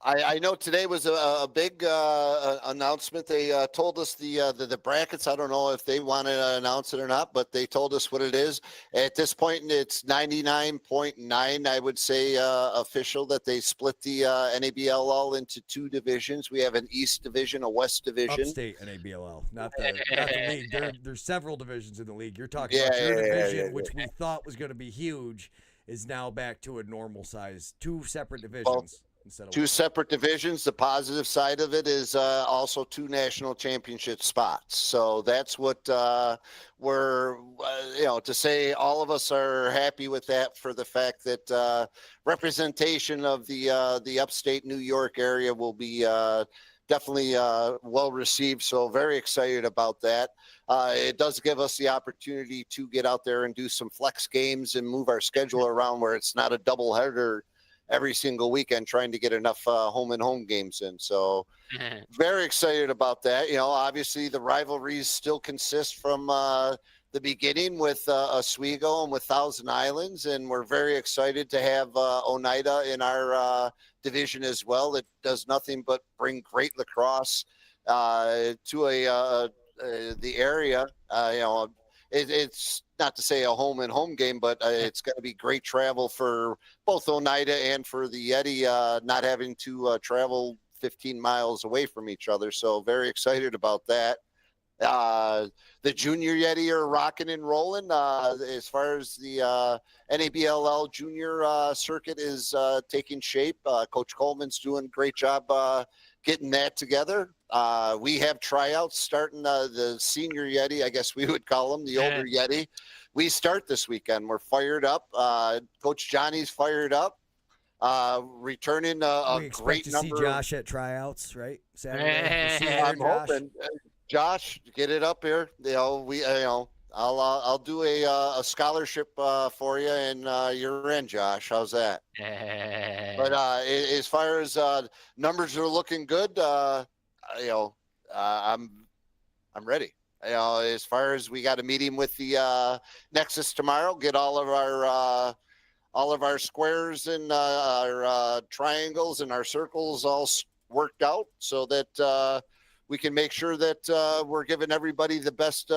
I know today was a big announcement. They told us the brackets. I don't know if they want to announce it or not, but they told us what it is. At this point, it's 99.9, I would say, official that they split the NABLL into two divisions. We have an East Division, a West Division. Upstate NABLL, not the league. There's several divisions in the league. You're talking about your division, which we thought was going to be huge, is now back to a normal size. Two separate divisions. Two separate divisions. The positive side of it is also two national championship spots. So that's what we're, to say all of us are happy with that, for the fact that representation of the upstate New York area will be definitely well received. So very excited about that. It does give us the opportunity to get out there and do some flex games and move our schedule around where it's not a doubleheader every single weekend, trying to get enough home and home games in. So very excited about that. Obviously the rivalries still consist from the beginning with Oswego and with Thousand Islands. And we're very excited to have Oneida in our division as well. It does nothing but bring great lacrosse to the area. It's not to say a home and home game, but it's going to be great travel for both Oneida and for the Yeti, not having to travel 15 miles away from each other. So very excited about that. The junior Yeti are rocking and rolling. As far as the NABLL junior circuit is taking shape, Coach Coleman's doing a great job getting that together. We have tryouts starting the senior Yeti, I guess we would call them, the older Yeti. We start this weekend. We're fired up. Coach Johnny's fired up. Returning a great number. We expect to see Josh at tryouts, right? Saturday. I'm hoping. Josh, get it up here. I'll do a scholarship for you, and you're in, Josh. How's that? But as far as numbers are looking good, I'm ready. As far as we got a meeting with the Nexus tomorrow, get all of our squares and our triangles and our circles all worked out, so that we can make sure that we're giving everybody the best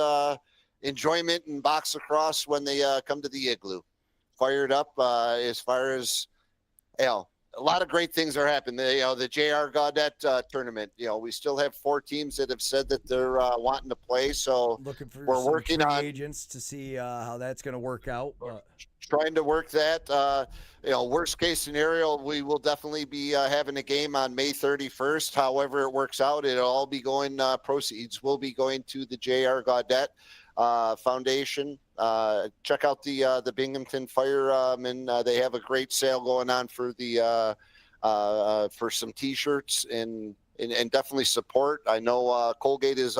enjoyment in box lacrosse when they come to the Igloo. Fired up as far as, a lot of great things are happening. The J.R. Gaudette tournament, we still have 4 teams that have said that they're wanting to play. So we're working on agents to see how that's going to work out. Trying to work that. Worst case scenario, we will definitely be having a game on May 31st. However it works out, it'll all be going, proceeds will be going to the J.R. Gaudette Foundation. Check out the Binghamton Firemen. They have a great sale going on for the for some T-shirts and definitely support. I know Colgate is.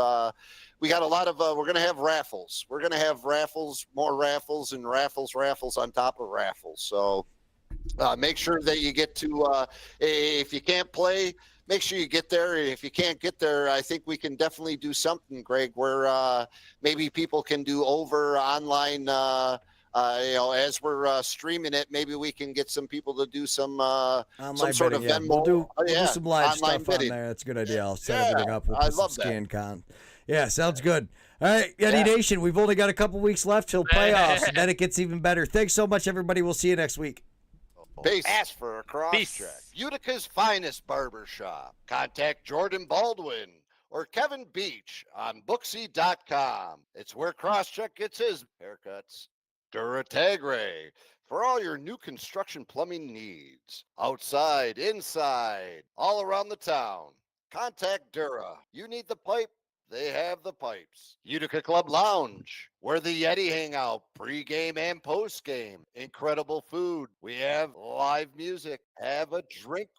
We got a lot of. We're going to have raffles. We're going to have raffles, more raffles, and raffles on top of raffles. So make sure that you get to. If you can't play, make sure you get there. If you can't get there, I think we can definitely do something, Greg, where maybe people can do over online as we're streaming it, maybe we can get some people to do some sort of bidding, Venmo. We'll do some live online stuff bidding. on there. That's a good idea. I'll set everything up. We'll I put some love that. scan con. Yeah, sounds good. All right, Yeti Nation, we've only got a couple weeks left till playoffs, and then it gets even better. Thanks so much, everybody. We'll see you next week. Peace. Ask for a cross Peace. check. Utica's finest barbershop. Contact Jordan Baldwin or Kevin Beach on Booksy.com. It's where Crosscheck gets his haircuts. Duratagre for all your new construction plumbing needs. Outside, inside, all around the town. Contact Dura. You need the pipe? They have the pipes. Utica Club Lounge, where the Yeti hang out pre-game and post-game. Incredible food. We have live music. Have a drink